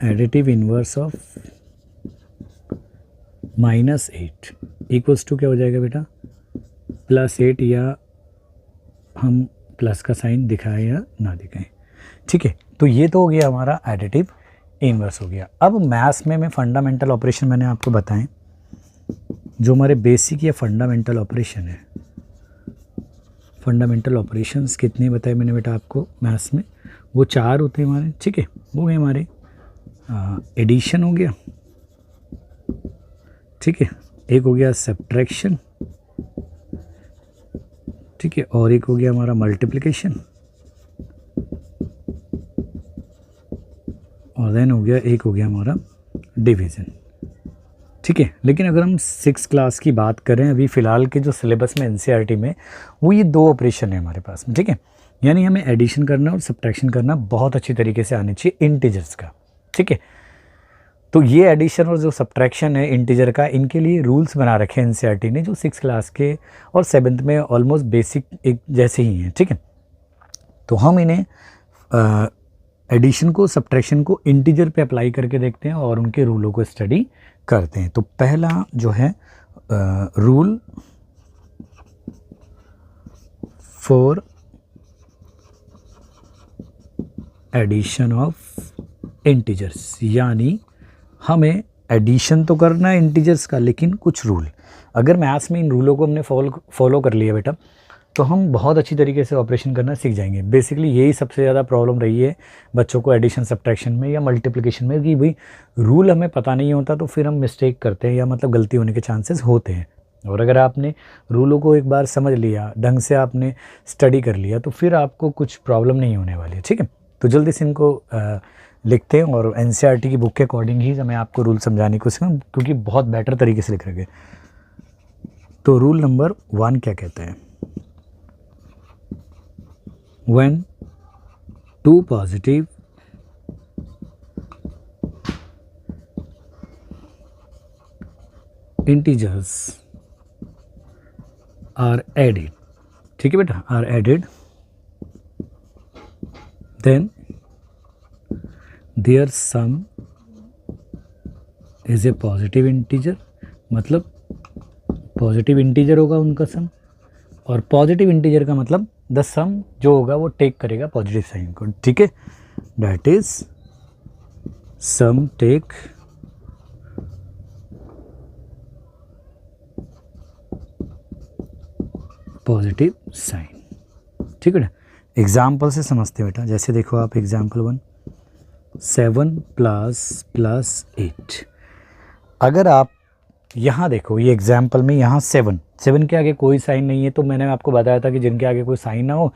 additive inverse of -8 equals to क्या हो जाएगा बेटा, +8, या हम प्लस का साइन दिखाएं या ना दिखाएं, ठीक है। तो ये तो हो गया हमारा एडिटिव इनवर्स हो गया। अब मैथ्स में फंडामेंटल ऑपरेशन मैंने आपको बताएं, जो हमारे बेसिक या फंडामेंटल ऑपरेशन है। फंडामेंटल ऑपरेशंस कितने बताए मैंने बेटा आपको मैथ्स में, वो 4 होते हैं हमारे, ठीक है। वो है हमारे एडिशन हो गया, ठीक है, एक हो गया सब्ट्रैक्शन, ठीक है, और एक हो गया हमारा मल्टीप्लिकेशन, और देन हो गया एक हो गया हमारा डिवीज़न, ठीक है। लेकिन अगर हम 6 क्लास की बात करें अभी फ़िलहाल के जो सिलेबस में एनसीईआरटी में, वो ये 2 ऑपरेशन है हमारे पास में, ठीक है। यानी हमें एडिशन करना और सब्ट्रैक्शन करना बहुत अच्छी तरीके से आनी चाहिए इंटीजर्स का, ठीक है। तो ये एडिशन और जो सब्ट्रैक्शन है इंटीजर का, इनके लिए रूल्स बना रखे हैं एनसीईआरटी ने, जो 6 क्लास के और 7th में ऑलमोस्ट बेसिक एक जैसे ही हैं, ठीक है। तो हम इन्हें एडिशन को सब्ट्रैक्शन को इंटीजर पे अप्लाई करके देखते हैं और उनके रूलों को स्टडी करते हैं। तो पहला जो है rule for addition of integers, यानी हमें एडिशन तो करना है इंटीजर्स का, लेकिन कुछ रूल, अगर मैथ्स में इन रूलों को हमने फॉलो कर लिया बेटा, तो हम बहुत अच्छी तरीके से ऑपरेशन करना सीख जाएंगे। बेसिकली यही सबसे ज़्यादा प्रॉब्लम रही है बच्चों को एडिशन सब्ट्रैक्शन में या मल्टीप्लिकेशन में, कि भाई रूल हमें पता नहीं होता तो फिर हम मिस्टेक करते हैं या मतलब गलती होने के चांसेस होते हैं। और अगर आपने रूलों को एक बार समझ लिया, ढंग से आपने स्टडी कर लिया, तो फिर आपको कुछ प्रॉब्लम नहीं होने वाली है, ठीक है। तो जल्दी से इनको लिखते हैं और एनसीईआरटी की बुक के अकॉर्डिंग ही मैं आपको रूल समझाने की कोशिश करूँ, क्योंकि बहुत बेटर तरीके से लिख रखे। तो रूल नंबर 1 क्या कहता है, when 2 positive integers are added, ठीक है बेटा, are added, then their sum is a positive integer, मतलब पॉजिटिव इंटीजर होगा उनका सम, और पॉजिटिव इंटीजर का मतलब द सम जो होगा वो टेक करेगा पॉजिटिव साइन को, ठीक है। That is sum take positive sign, ठीक है बेटा। एग्जाम्पल से समझते हैं बेटा, जैसे देखो आप एग्जाम्पल 1, 7 + 8। अगर आप यहाँ देखो ये एग्जाम्पल में, यहाँ 7 के आगे कोई साइन नहीं है, तो मैंने आपको बताया था कि जिनके आगे कोई साइन ना हो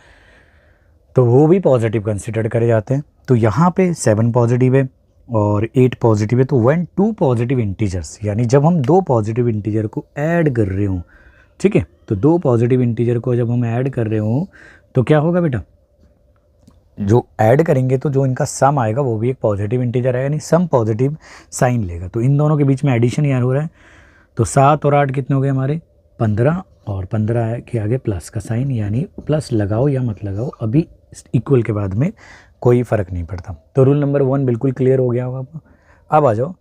तो वो भी पॉजिटिव कंसिडर करे जाते हैं। तो यहाँ पे 7 पॉजिटिव है और 8 पॉजिटिव है, तो when 2 पॉजिटिव इंटीजर्स, यानी जब हम 2 पॉजिटिव इंटीजर को ऐड कर रहे हों, ठीक है, तो 2 पॉजिटिव इंटीजर को जब हम ऐड कर रहे हों तो क्या होगा बेटा, जो ऐड करेंगे तो जो इनका सम आएगा वो भी एक पॉजिटिव इंटीजर है, यानी सम पॉजिटिव साइन लेगा। तो इन दोनों के बीच में एडिशन यार हो रहा है, तो 7 और 8 कितने हो गए हमारे, 15, और 15 के आगे प्लस का साइन, यानी प्लस लगाओ या मत लगाओ, अभी इक्वल के बाद में कोई फ़र्क नहीं पड़ता। तो रूल नंबर 1 बिल्कुल क्लियर हो गया होगा आपको। अब आ जाओ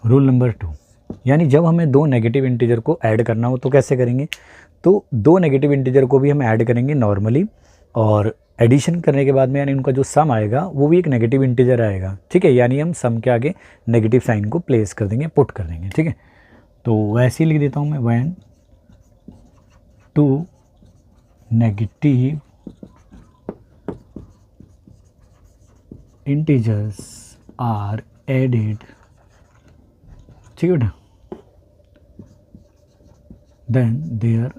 रूल नंबर 2, यानी जब हमें 2 नेगेटिव इंटीजर को ऐड करना हो तो कैसे करेंगे, तो 2 नेगेटिव इंटीजर को भी हम ऐड करेंगे नॉर्मली, और एडिशन करने के बाद में यानी उनका जो सम आएगा वो भी एक नेगेटिव इंटीजर आएगा, ठीक है। यानी हम सम के आगे नेगेटिव साइन को प्लेस कर देंगे, पुट कर देंगे, ठीक है। तो वैसे ही लिख देता हूँ मैं, when 2 negative integers are added, ठीक है बेटा, देन देयर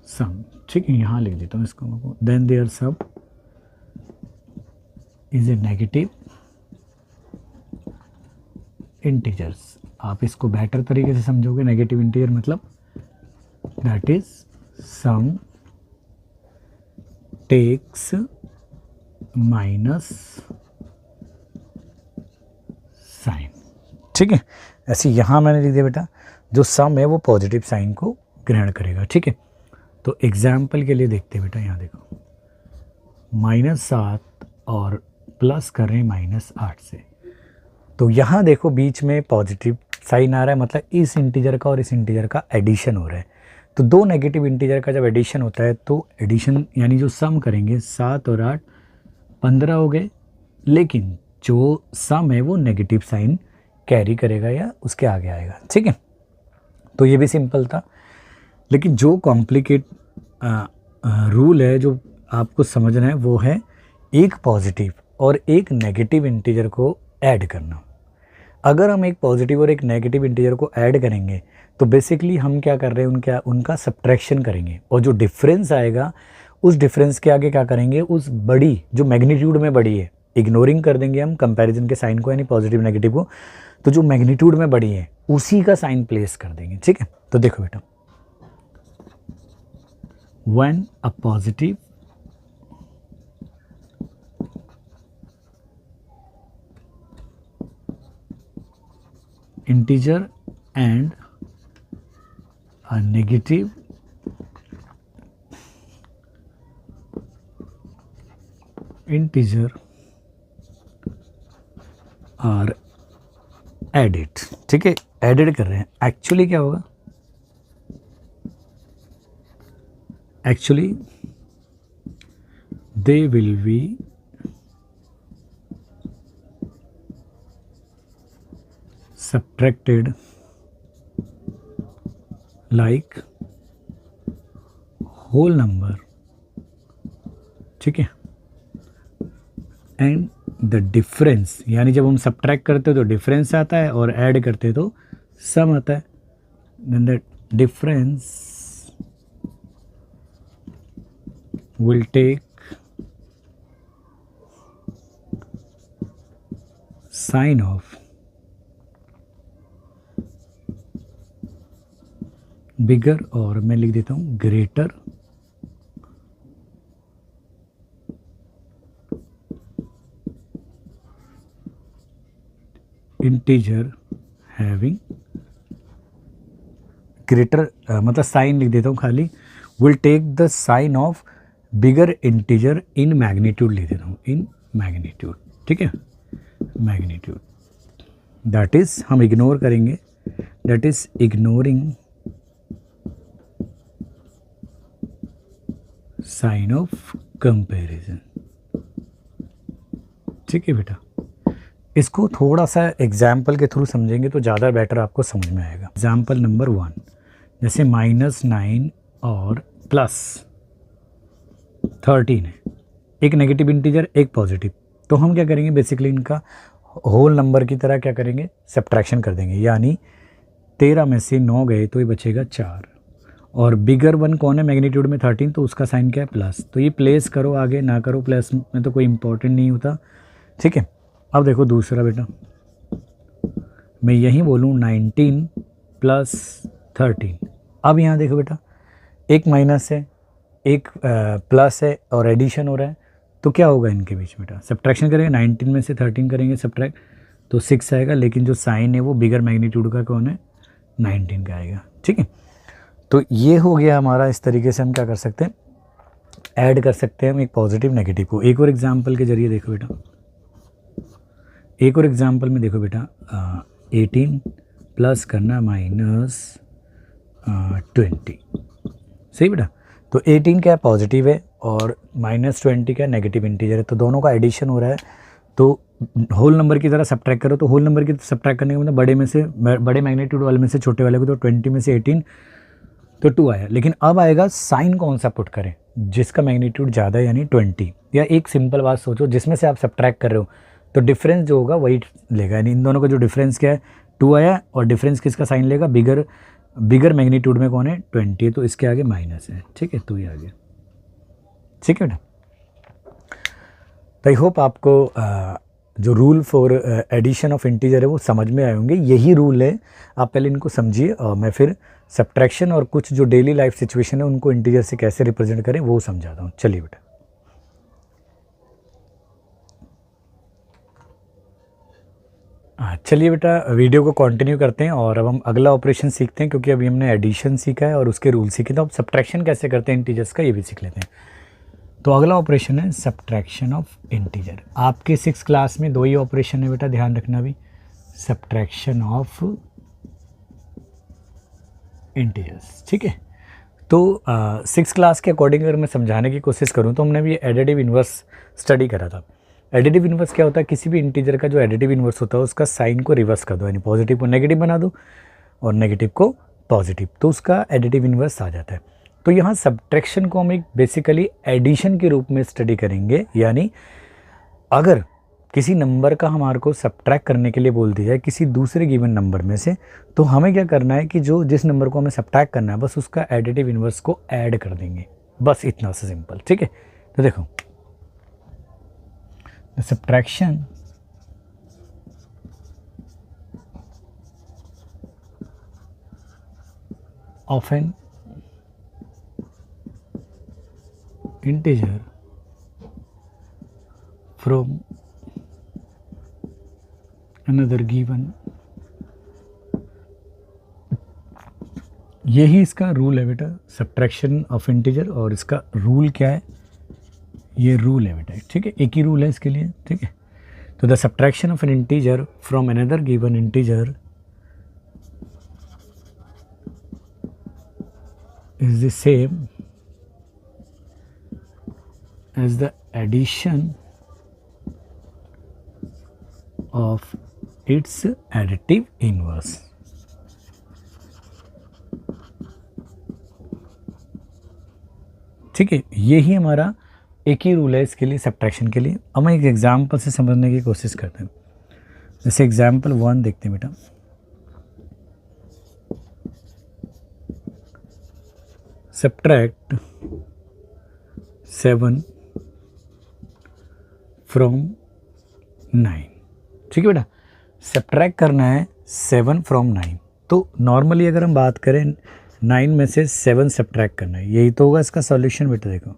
सम, ठीक है, यहाँ लिख देता हूँ इसको, then their sum is a negative integers. आप इसको बेटर तरीके से समझोगे, नेगेटिव इंटीजर मतलब that is sum takes minus sign, ठीक है। ऐसे यहाँ मैंने लिख दिया बेटा, जो सम है वो पॉजिटिव साइन को ग्रहण करेगा, ठीक है। तो एग्जाम्पल के लिए देखते हैं बेटा, यहाँ देखो -7 और प्लस कर रहे हैं -8 से, तो यहाँ देखो बीच में पॉजिटिव साइन आ रहा है, मतलब इस इंटीजर का और इस इंटीजर का एडिशन हो रहा है। तो दो नेगेटिव इंटीजर का जब एडिशन होता है तो एडिशन यानी जो सम करेंगे 7 और 8 15 हो गए, लेकिन जो सम है वो नेगेटिव साइन कैरी करेगा या उसके आगे आएगा, ठीक है। तो ये भी सिंपल था, लेकिन जो कॉम्प्लिकेट रूल है जो आपको समझना है वो है एक पॉजिटिव और एक नेगेटिव इंटीजर को ऐड करना। अगर हम एक पॉजिटिव और एक नेगेटिव इंटीजर को ऐड करेंगे तो बेसिकली हम क्या कर रहे हैं, उनका सब्ट्रैक्शन करेंगे, और जो डिफरेंस आएगा उस डिफरेंस के आगे क्या करेंगे, उस बड़ी जो मैग्नीट्यूड में बड़ी है, इग्नोरिंग कर देंगे हम कंपैरिजन के साइन को यानी पॉजिटिव नेगेटिव को, तो जो मैग्नीट्यूड में बड़ी है उसी का साइन प्लेस कर देंगे, ठीक है। तो देखो बेटा, when a positive integer and a negative integer are added, ठीक है, एडेड कर रहे हैं। एक्चुअली क्या होगा, actually they will be subtracted like whole number, ठीक है, एंड द डिफरेंस, यानी जब हम सब्ट्रैक्ट करते हो तो डिफरेंस आता है और ऐड करते तो सम आता है, then the difference will take sign of bigger, और मैं लिख देता हूँ greater integer having greater मतलब साइन लिख देता हूँ खाली, will take the sign of bigger integer in magnitude ले देता हूँ, इन मैग्नीट्यूड, ठीक है, मैग्नीट्यूड, दैट इज हम इग्नोर करेंगे, that is ignoring sign of comparison, ठीक है बेटा। इसको थोड़ा सा एग्जाम्पल के थ्रू समझेंगे तो ज़्यादा बेटर आपको समझ में आएगा। एग्जाम्पल नंबर 1, जैसे -9 और +13 है, एक नेगेटिव इंटीजर एक पॉजिटिव, तो हम क्या करेंगे, बेसिकली इनका होल नंबर की तरह क्या करेंगे, सब्ट्रैक्शन कर देंगे, यानी 13 में से 9 गए तो ये बचेगा 4, और बिगर वन कौन है मैग्नीट्यूड में 13, तो उसका साइन क्या है प्लस, तो ये प्लेस करो आगे ना करो, प्लस में तो कोई इंपॉर्टेंट नहीं होता, ठीक है। अब देखो दूसरा बेटा, मैं यहीं बोलूँ 19 + 13, अब यहाँ देखो बेटा एक माइनस है एक प्लस है और एडिशन हो रहा है, तो क्या होगा इनके बीच बेटा, सब्ट्रैक्शन करेंगे, 19 में से 13 करेंगे सब्ट्रैक्ट तो 6 आएगा, लेकिन जो साइन है वो बिगर मैग्नीट्यूड का कौन है, 19 का आएगा, ठीक है। तो ये हो गया हमारा, इस तरीके से हम क्या कर सकते हैं, ऐड कर सकते हैं हम एक पॉजिटिव नेगेटिव को। एक और एग्जाम्पल के जरिए देखो बेटा, एक और एग्जाम्पल में देखो बेटा, 18 प्लस करना -20, सही बेटा। तो 18 क्या पॉजिटिव है और -20 क्या नेगेटिव इंटीजर है, तो दोनों का एडिशन हो रहा है, तो होल नंबर की तरह सब्ट्रैक्ट करो, तो होल नंबर की सब्ट्रैक्ट करने का मतलब बड़े में से बड़े मैग्नीट्यूड वाले में से छोटे वाले को, तो 20 में से 18 तो 2 आया, लेकिन अब आएगा साइन कौन सा पुट करें जिसका मैग्नीट्यूड ज़्यादा है यानी 20, या एक सिंपल बात सोचो जिसमें से आप सब्ट्रैक्ट कर रहे हो तो डिफरेंस जो होगा वही लेगा, यानी इन दोनों का जो डिफरेंस क्या है 2 आया, और डिफरेंस किसका साइन लेगा, बिगर मैग्नीट्यूड में कौन है 20, तो इसके आगे माइनस है, ठीक है, 2 ही आ गया, ठीक है बेटा। तो आई होप आपको जो rule for addition of integer है वो समझ में आए होंगे। यही रूल है, आप पहले इनको समझिए और मैं फिर सब्ट्रैक्शन और कुछ जो डेली लाइफ सिचुएशन है उनको इंटीजर से कैसे रिप्रेजेंट करें वो समझाता हूँ। चलिए बेटा, चलिए बेटा वीडियो को कंटिन्यू करते हैं और अब हम अगला ऑपरेशन सीखते हैं, क्योंकि अभी हमने एडिशन सीखा है और उसके रूल सीखे, तो अब सब्ट्रैक्शन कैसे करते हैं इंटीजर्स का ये भी सीख लेते हैं। तो अगला ऑपरेशन है सब्ट्रैक्शन ऑफ इंटीजर। आपके 6 क्लास में 2 ही ऑपरेशन है बेटा, ध्यान रखना भी, सब्ट्रैक्शन ऑफ इंटीजर्स, ठीक है। तो 6 क्लास के अकॉर्डिंग अगर मैं समझाने की कोशिश करूं तो हमने भी एडिटिव इन्वर्स स्टडी करा था। एडिटिव इन्वर्स क्या होता है, किसी भी इंटीजर का जो एडिटिव इन्वर्स होता है उसका साइन को रिवर्स कर दो, यानी पॉजिटिव को नेगेटिव बना दो और नेगेटिव को पॉजिटिव, तो उसका एडिटिव इन्वर्स आ जाता है। तो यहाँ सब्ट्रैक्शन को हम एक बेसिकली एडिशन के रूप में स्टडी करेंगे, यानी अगर किसी नंबर का हमारे को सब्ट्रैक्ट करने के लिए बोल दिया जाए किसी दूसरे गिवन नंबर में से, तो हमें क्या करना है कि जिस नंबर को हमें सब्ट्रैक्ट करना है बस उसका एडिटिव इन्वर्स को ऐड कर देंगे, बस इतना सा सिंपल, ठीक है। तो देखो subtraction of an integer from another given, यही इसका रूल है बेटा, सब्ट्रैक्शन ऑफ इंटीजर, और इसका रूल क्या है, ये रूल है बेटा, ठीक है, एक ही रूल है इसके लिए, ठीक है। तो the subtraction of an integer from another given integer is the same as the addition of its additive inverse. ठीक है, यही हमारा एक ही रूल है इसके लिए, सब्ट्रैक्शन के लिए। अब हम एक एग्जाम्पल से समझने की कोशिश करते हैं। जैसे एग्जाम्पल 1 देखते हैं बेटा। Subtract 7 from 9। ठीक है बेटा, सब्ट्रैक्ट करना है 7 फ्रॉम 9। तो नॉर्मली अगर हम बात करें 9 में से 7 सब्ट्रैक्ट करना है, यही तो होगा इसका सॉल्यूशन बेटा। देखो,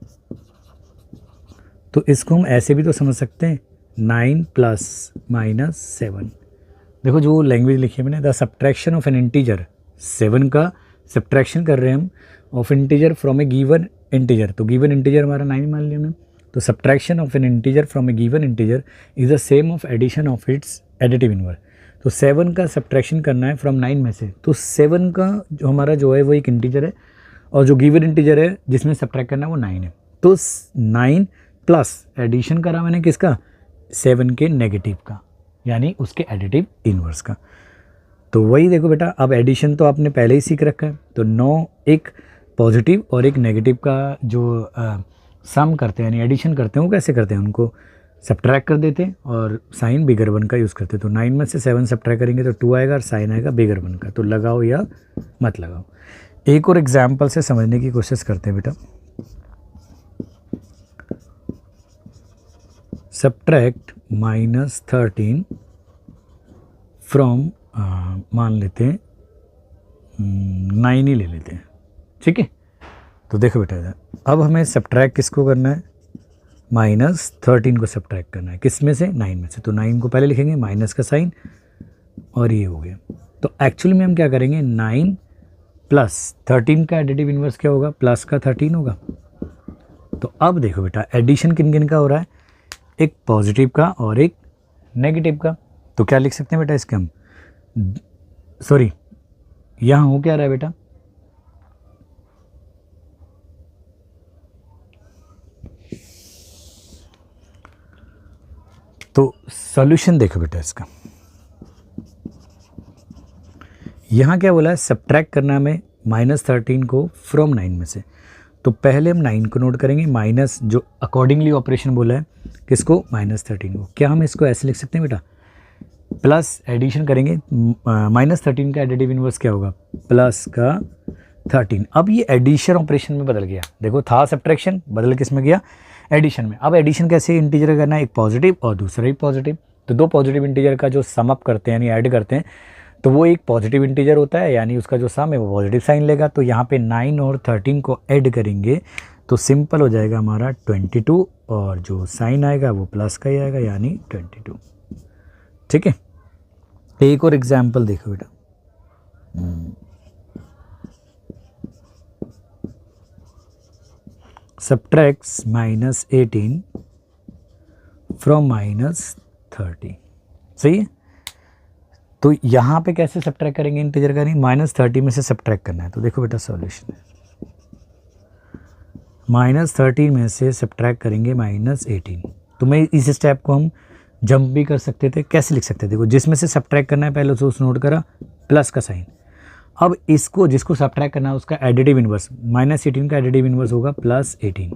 तो इसको हम ऐसे भी तो समझ सकते हैं, 9 प्लस माइनस 7। देखो जो लैंग्वेज लिखी है मैंने, the subtraction of an integer, 7 का सब्ट्रैक्शन कर रहे हैं हम of integer from a given integer. तो गिवन इंटीजर हमारा 9 मान लिया हमने। तो subtraction of an integer from a given integer is the same of addition of its additive inverse. तो 7 का सब्ट्रैक्शन करना है फ्रॉम 9 में से। तो 7 का जो हमारा जो है वो एक इंटीजर है, और जो गिवन इंटीजर है जिसमें सब्ट्रैक्ट करना है वो 9 है। तो 9 प्लस एडिशन करा मैंने किसका, 7 के नेगेटिव का, यानी उसके एडिटिव इनवर्स का। तो वही देखो बेटा, अब एडिशन तो आपने पहले ही सीख रखा है। तो 9 एक पॉजिटिव और एक नेगेटिव का जो सम करते हैं यानी एडिशन करते हैं, वो कैसे करते हैं, उनको सब्ट्रैक्ट कर देते हैं और साइन बिगर 1 का यूज़ करते हैं। तो 9 में से 7 सब्ट्रैक्ट करेंगे तो 2 आएगा और साइन आएगा बिगर 1 का। तो लगाओ या मत लगाओ। एक और एग्जाम्पल से समझने की कोशिश करते हैं बेटा। सब्ट्रैक्ट -13 फ्रॉम मान लेते हैं 9 ही ले लेते हैं। ठीक है, तो देखो बेटा, अब हमें सब्ट्रैक्ट किसको करना है, -13 को सब्ट्रैक्ट करना है, किस में से, 9 में से। तो 9 को पहले लिखेंगे, माइनस का साइन, और ये हो गया। तो एक्चुअली में हम क्या करेंगे, 9 प्लस 13 का एडिटिव इनवर्स क्या होगा, प्लस का 13 होगा। तो अब देखो बेटा, एडिशन किन किन का हो रहा है, एक पॉजिटिव का और एक नेगेटिव का। तो क्या लिख सकते हैं बेटा इसके हम, सॉरी यहाँ हो क्या रहा है बेटा, तो सॉल्यूशन देखो बेटा इसका, यहाँ क्या बोला है, सब्ट्रैक्ट करना हमें -13 को फ्रॉम 9 में से। तो पहले हम 9 को नोट करेंगे, माइनस जो अकॉर्डिंगली ऑपरेशन बोला है किसको, -13 को। क्या हम इसको ऐसे लिख सकते हैं बेटा, प्लस एडिशन करेंगे, -13 का एडिटिव इनवर्स क्या होगा, प्लस का 13। अब ये एडिशन ऑपरेशन में बदल गया, देखो था सब्ट्रैक्शन, बदल किस में गया, एडिशन में। अब एडिशन कैसे इंटीजर करना है, एक पॉजिटिव और दूसरा ही पॉजिटिव, तो दो पॉजिटिव इंटीजर का जो सम अप करते हैं यानी ऐड करते हैं तो वो एक पॉजिटिव इंटीजर होता है, यानी उसका जो सम है वो पॉजिटिव साइन लेगा। तो यहाँ पे 9 और 13 को ऐड करेंगे तो सिंपल हो जाएगा हमारा 22, और जो साइन आएगा वो प्लस का ही आएगा यानी 22। ठीक है, एक और एग्जाम्पल देखो बेटा, सब्ट्रैक्ट्स -18 फ्रॉम -30। सही है, तो यहाँ पे कैसे सब्ट्रैक्ट करेंगे इंटीजर का, नहीं -30 में से सब्ट्रैक्ट करना है। तो देखो बेटा सॉल्यूशन है, -13 में से सब्ट्रैक्ट करेंगे -18। तो मैं इस स्टेप को हम जंप भी कर सकते थे, कैसे लिख सकते थे, देखो जिसमें से सब्ट्रैक्ट करना है पहले तो उस नोट करा प्लस का साइन, अब इसको जिसको सब्ट्रैक्ट करना है उसका एडिटिव इन्वर्स, -18 का एडिटिव इन्वर्स होगा +18।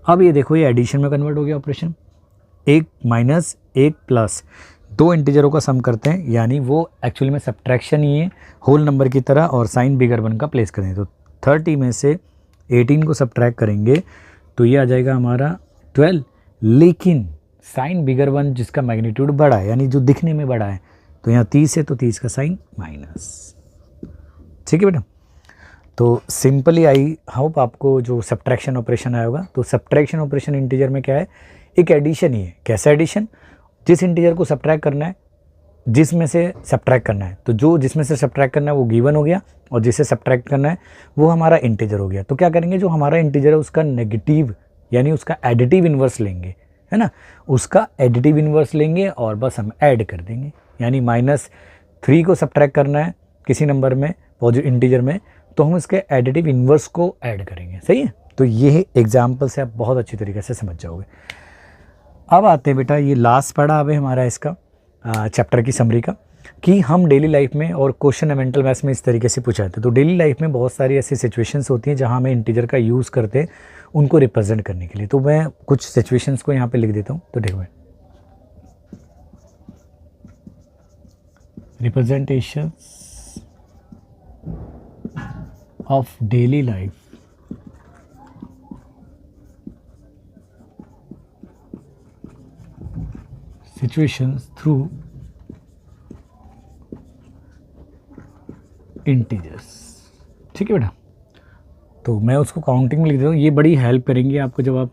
अब ये देखो ये एडिशन में कन्वर्ट हो गया ऑपरेशन, एक माइनस एक प्लस, दो इंटीजरों का सम करते हैं यानी वो एक्चुअली में सब्ट्रैक्शन ही है होल नंबर की तरह, और साइन बिगर वन का प्लेस करें। तो 30 में से 18 को सब्ट्रैक्ट करेंगे तो ये आ जाएगा हमारा 12, लेकिन साइन बिगर वन जिसका मैग्नीट्यूड बड़ा है यानी जो दिखने में बड़ा है, तो यहाँ 30 है तो 30 का साइन माइनस। ठीक है बेटा, तो सिंपली आई होप आपको जो सब्ट्रैक्शन ऑपरेशन आया होगा। तो सब्ट्रैक्शन ऑपरेशन इंटीजर में क्या है, एक एडिशन ही है। कैसा एडिशन, जिस इंटीजर को सब्ट्रैक्ट करना है जिसमें से सब्ट्रैक्ट करना है, तो जो जिसमें से सब्ट्रैक्ट करना है वो गिवन हो गया, और जिसे सब्ट्रैक्ट करना है वो हमारा इंटीजर हो गया। तो क्या करेंगे, जो हमारा इंटीजर है उसका नेगेटिव यानी उसका एडिटिव इन्वर्स लेंगे, है ना, उसका एडिटिव इन्वर्स लेंगे और बस हम ऐड कर देंगे। यानी -3 को सब्ट्रैक्ट करना है किसी नंबर में पॉजिटिव इंटीजर में, तो हम इसके एडिटिव इन्वर्स को ऐड करेंगे। सही है, तो ये एग्जाम्पल से आप बहुत अच्छी तरीके से समझ जाओगे। अब आते हैं बेटा, ये लास्ट पढ़ा अब है हमारा इसका चैप्टर की समरी का, कि हम डेली लाइफ में और क्वेश्चन मेंटल मैथ्स में इस तरीके से पूछा जाता है। तो डेली लाइफ में बहुत सारी ऐसी सिचुएशंस होती हैं जहाँ हमें इंटीजर का यूज़ करते हैं उनको रिप्रेजेंट करने के लिए। तो मैं कुछ सिचुएशंस को यहाँ पे लिख देता हूँ। तो देखो representation of daily life situations through integers. ठीक है बेटा, तो मैं उसको काउंटिंग में लिख देता हूँ, ये बड़ी हेल्प करेंगी आपको जब आप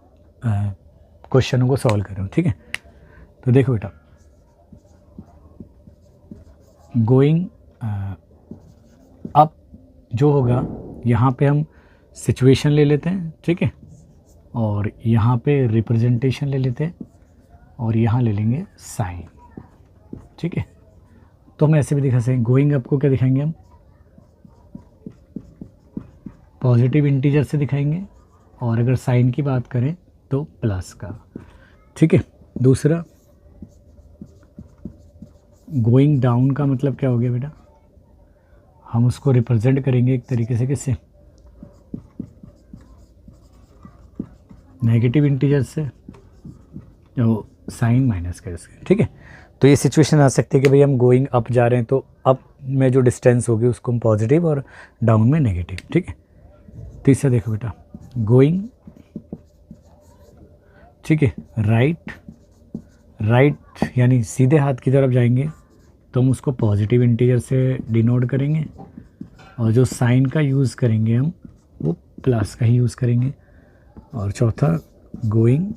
क्वेश्चनों को सॉल्व कर रहे हो। ठीक है, तो देखो बेटा, गोइंग अप जो होगा यहाँ पे हम सिचुएशन ले लेते हैं, ठीक है, और यहाँ पे रिप्रेजेंटेशन ले लेते हैं, और यहाँ ले लेंगे साइन। ठीक है, तो हम ऐसे भी दिखा सकें, गोइंग अप को क्या दिखाएंगे हम, पॉजिटिव इंटीजर से दिखाएंगे, और अगर साइन की बात करें तो प्लस का। ठीक है, दूसरा गोइंग डाउन का मतलब क्या हो गया बेटा, हम उसको रिप्रेजेंट करेंगे एक तरीके से किससे, नेगेटिव इंटीजर से, जो साइन माइनस कर सके। ठीक है, तो ये सिचुएशन आ सकती है कि भाई हम गोइंग अप जा रहे हैं तो अप में जो डिस्टेंस होगी उसको हम पॉजिटिव और डाउन में नेगेटिव। ठीक है, तीसरा देखो बेटा, गोइंग, ठीक है, राइट, राइट यानी सीधे हाथ की तरफ जाएंगे तो हम उसको पॉजिटिव इंटीजर से डिनोट करेंगे, और जो साइन का यूज़ करेंगे हम वो प्लस का ही यूज़ करेंगे। और चौथा गोइंग,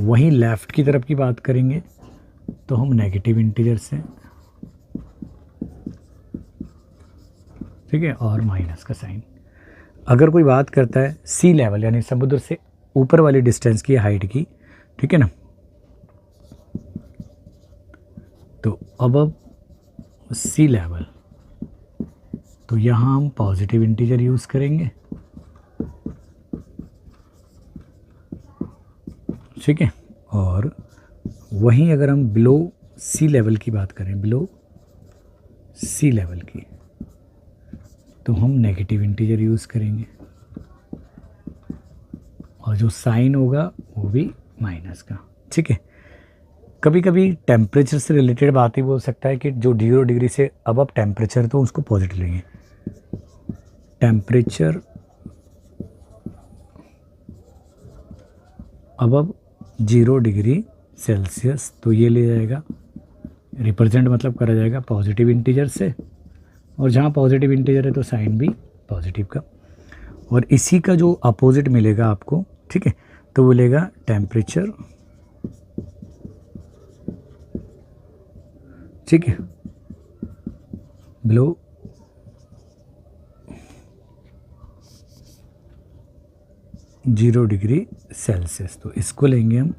वहीं लेफ़्ट की तरफ की बात करेंगे तो हम नेगेटिव इंटीजर से, ठीक है, और माइनस का साइन। अगर कोई बात करता है सी लेवल यानी समुद्र से ऊपर वाली डिस्टेंस की, हाइट की, ठीक है ना, तो अब सी लेवल, तो यहाँ हम पॉजिटिव इंटीजर यूज़ करेंगे। ठीक है, और वहीं अगर हम बिलो सी लेवल की बात करें, बिलो सी लेवल की, तो हम नेगेटिव इंटीजर यूज़ करेंगे। और जो साइन होगा वो भी माइनस का। ठीक है, कभी कभी टेम्परेचर से रिलेटेड बात ही बोल सकता है कि जो 0 डिग्री से अब टेम्परेचर तो उसको पॉजिटिव लेंगे। टेम्परेचर अब 0 डिग्री सेल्सियस, तो ये ले जाएगा रिप्रेजेंट, मतलब करा जाएगा पॉजिटिव इंटीजर से, और जहाँ पॉजिटिव इंटीजर है तो साइन भी पॉजिटिव का। और इसी का जो अपोजिट मिलेगा आपको, ठीक है, तो वो लेगा टेम्परेचर, ठीक है, बिलो 0 डिग्री सेल्सियस, तो इसको लेंगे हम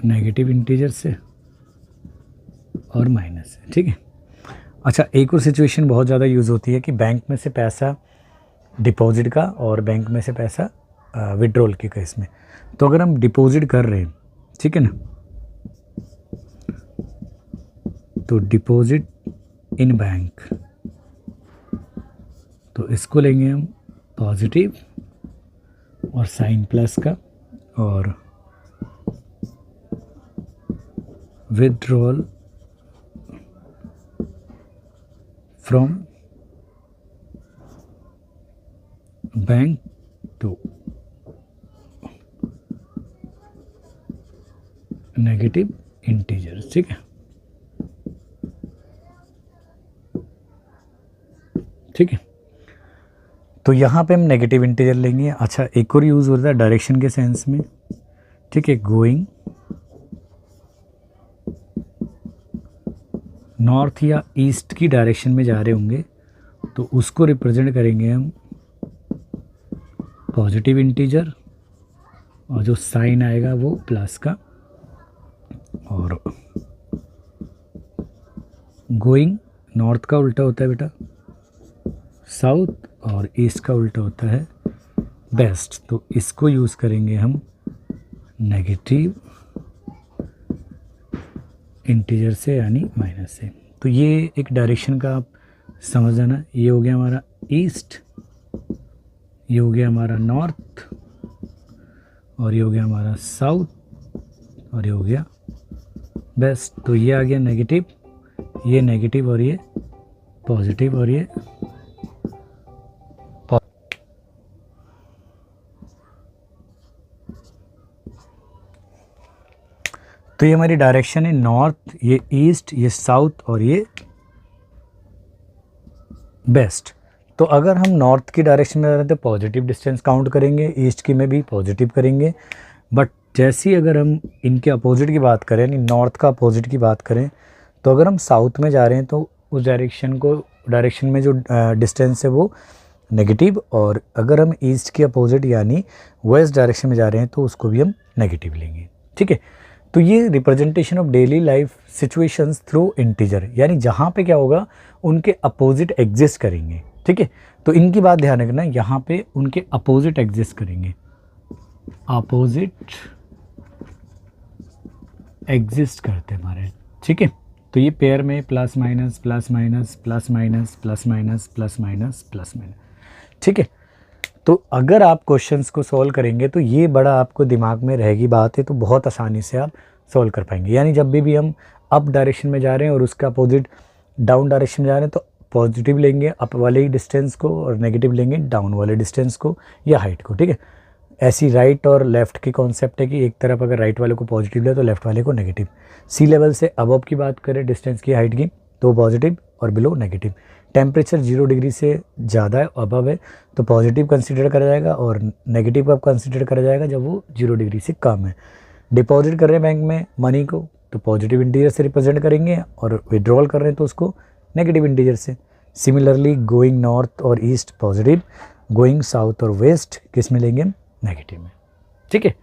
नेगेटिव इंटीजर से और माइनस से। ठीक है, अच्छा, एक और सिचुएशन बहुत ज़्यादा यूज़ होती है कि बैंक में से पैसा डिपॉजिट का और बैंक में से पैसा विड्रॉल के केस में। तो अगर हम डिपॉजिट कर रहे हैं, ठीक है ना, तो डिपॉजिट इन बैंक, तो इसको लेंगे हम पॉजिटिव और साइन प्लस का, और withdrawal from bank to negative integer. ठीक है, ठीक है, तो यहाँ पे हम नेगेटिव इंटीजर लेंगे। अच्छा, एक और यूज़ होता है डायरेक्शन के सेंस में। ठीक है, गोइंग नॉर्थ या ईस्ट की डायरेक्शन में जा रहे होंगे तो उसको रिप्रेजेंट करेंगे हम पॉजिटिव इंटीजर, और जो साइन आएगा वो प्लस का, और गोइंग नॉर्थ का उल्टा होता है बेटा साउथ, और ईस्ट का उल्टा होता है वेस्ट, तो इसको यूज़ करेंगे हम नेगेटिव इंटीजर से यानी माइनस से। तो ये एक डायरेक्शन का आप समझ जाना, ये हो गया हमारा ईस्ट, ये हो गया हमारा नॉर्थ, और ये हो गया हमारा साउथ, और ये हो गया वेस्ट। तो ये आ गया नेगेटिव, ये नेगेटिव, और ये पॉजिटिव, और ये तो ये हमारी डायरेक्शन है नॉर्थ, ये ईस्ट, ये साउथ, और ये वेस्ट। तो अगर हम नॉर्थ की डायरेक्शन में जा रहे हैं तो पॉजिटिव डिस्टेंस काउंट करेंगे, ईस्ट की में भी पॉजिटिव करेंगे। बट जैसे ही अगर हम इनके अपोजिट की बात करें, यानी नॉर्थ का अपोजिट की बात करें, तो अगर हम साउथ में जा रहे हैं तो उस डायरेक्शन में जो डिस्टेंस है वो नेगेटिव, और अगर हम ईस्ट के अपोजिट यानी वेस्ट डायरेक्शन में जा रहे हैं तो उसको भी हम नेगेटिव लेंगे। ठीक है, तो ये representation of daily life situations through integer, यानी जहाँ पे क्या होगा उनके अपोजिट एग्जिस्ट करेंगे। ठीक है, तो इनकी बात ध्यान रखना, यहाँ पे उनके अपोजिट एग्जिस्ट करेंगे, अपोजिट एग्जिस्ट करते हमारे। ठीक है, तो ये पेयर में plus minus plus minus plus minus plus minus plus minus plus minus. ठीक है, तो अगर आप क्वेश्चंस को सॉल्व करेंगे तो ये बड़ा आपको दिमाग में रहेगी बात है, तो बहुत आसानी से आप सॉल्व कर पाएंगे। यानी जब भी हम अप डायरेक्शन में जा रहे हैं और उसका अपोजिट डाउन डायरेक्शन में जा रहे हैं तो पॉजिटिव लेंगे अप वाले ही डिस्टेंस को, और नेगेटिव लेंगे डाउन वाले डिस्टेंस को या हाइट को। ठीक है, ऐसी राइट और लेफ़्ट की कॉन्सेप्ट है कि एक तरफ अगर राइट वाले को पॉजिटिव ले तो लेफ़्ट वाले को नेगेटिव। सी लेवल से अबव की बात करें डिस्टेंस की, हाइट की, तो पॉजिटिव और बिलो नेगेटिव। टेम्परेचर 0 डिग्री से ज़्यादा है, अबव है, तो पॉजिटिव कंसीडर करा जाएगा, और नेगेटिव कब कंसीडर करा जाएगा जब वो 0 डिग्री से कम है। डिपॉजिट कर रहे हैं बैंक में मनी को तो पॉजिटिव इंटीजर से रिप्रेजेंट करेंगे, और विड्रॉल कर रहे हैं तो उसको नेगेटिव इंटीजर से। सिमिलरली गोइंग नॉर्थ और ईस्ट पॉजिटिव, गोइंग साउथ और वेस्ट किस में लेंगे नेगेटिव में। ठीक है,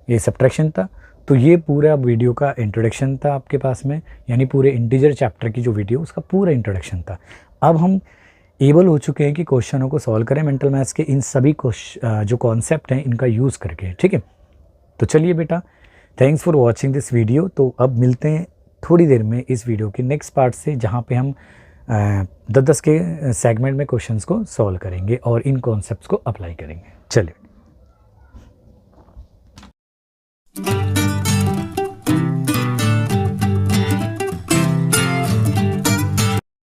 ये सब्ट्रैक्शन था। तो ये पूरा वीडियो का इंट्रोडक्शन था आपके पास में, यानी पूरे इंटीजर चैप्टर की जो वीडियो उसका पूरा इंट्रोडक्शन था। अब हम एबल हो चुके हैं कि क्वेश्चनों को सॉल्व करें मेंटल मैथ्स के इन सभी जो कॉन्सेप्ट हैं इनका यूज़ करके। ठीक है, तो चलिए बेटा, thanks for watching this video. तो अब मिलते हैं थोड़ी देर में इस वीडियो के नेक्स्ट पार्ट से, जहाँ पे हम 10-10 के सेगमेंट में क्वेश्चंस को सॉल्व करेंगे और इन कॉन्सेप्ट्स को अप्लाई करेंगे। चलिए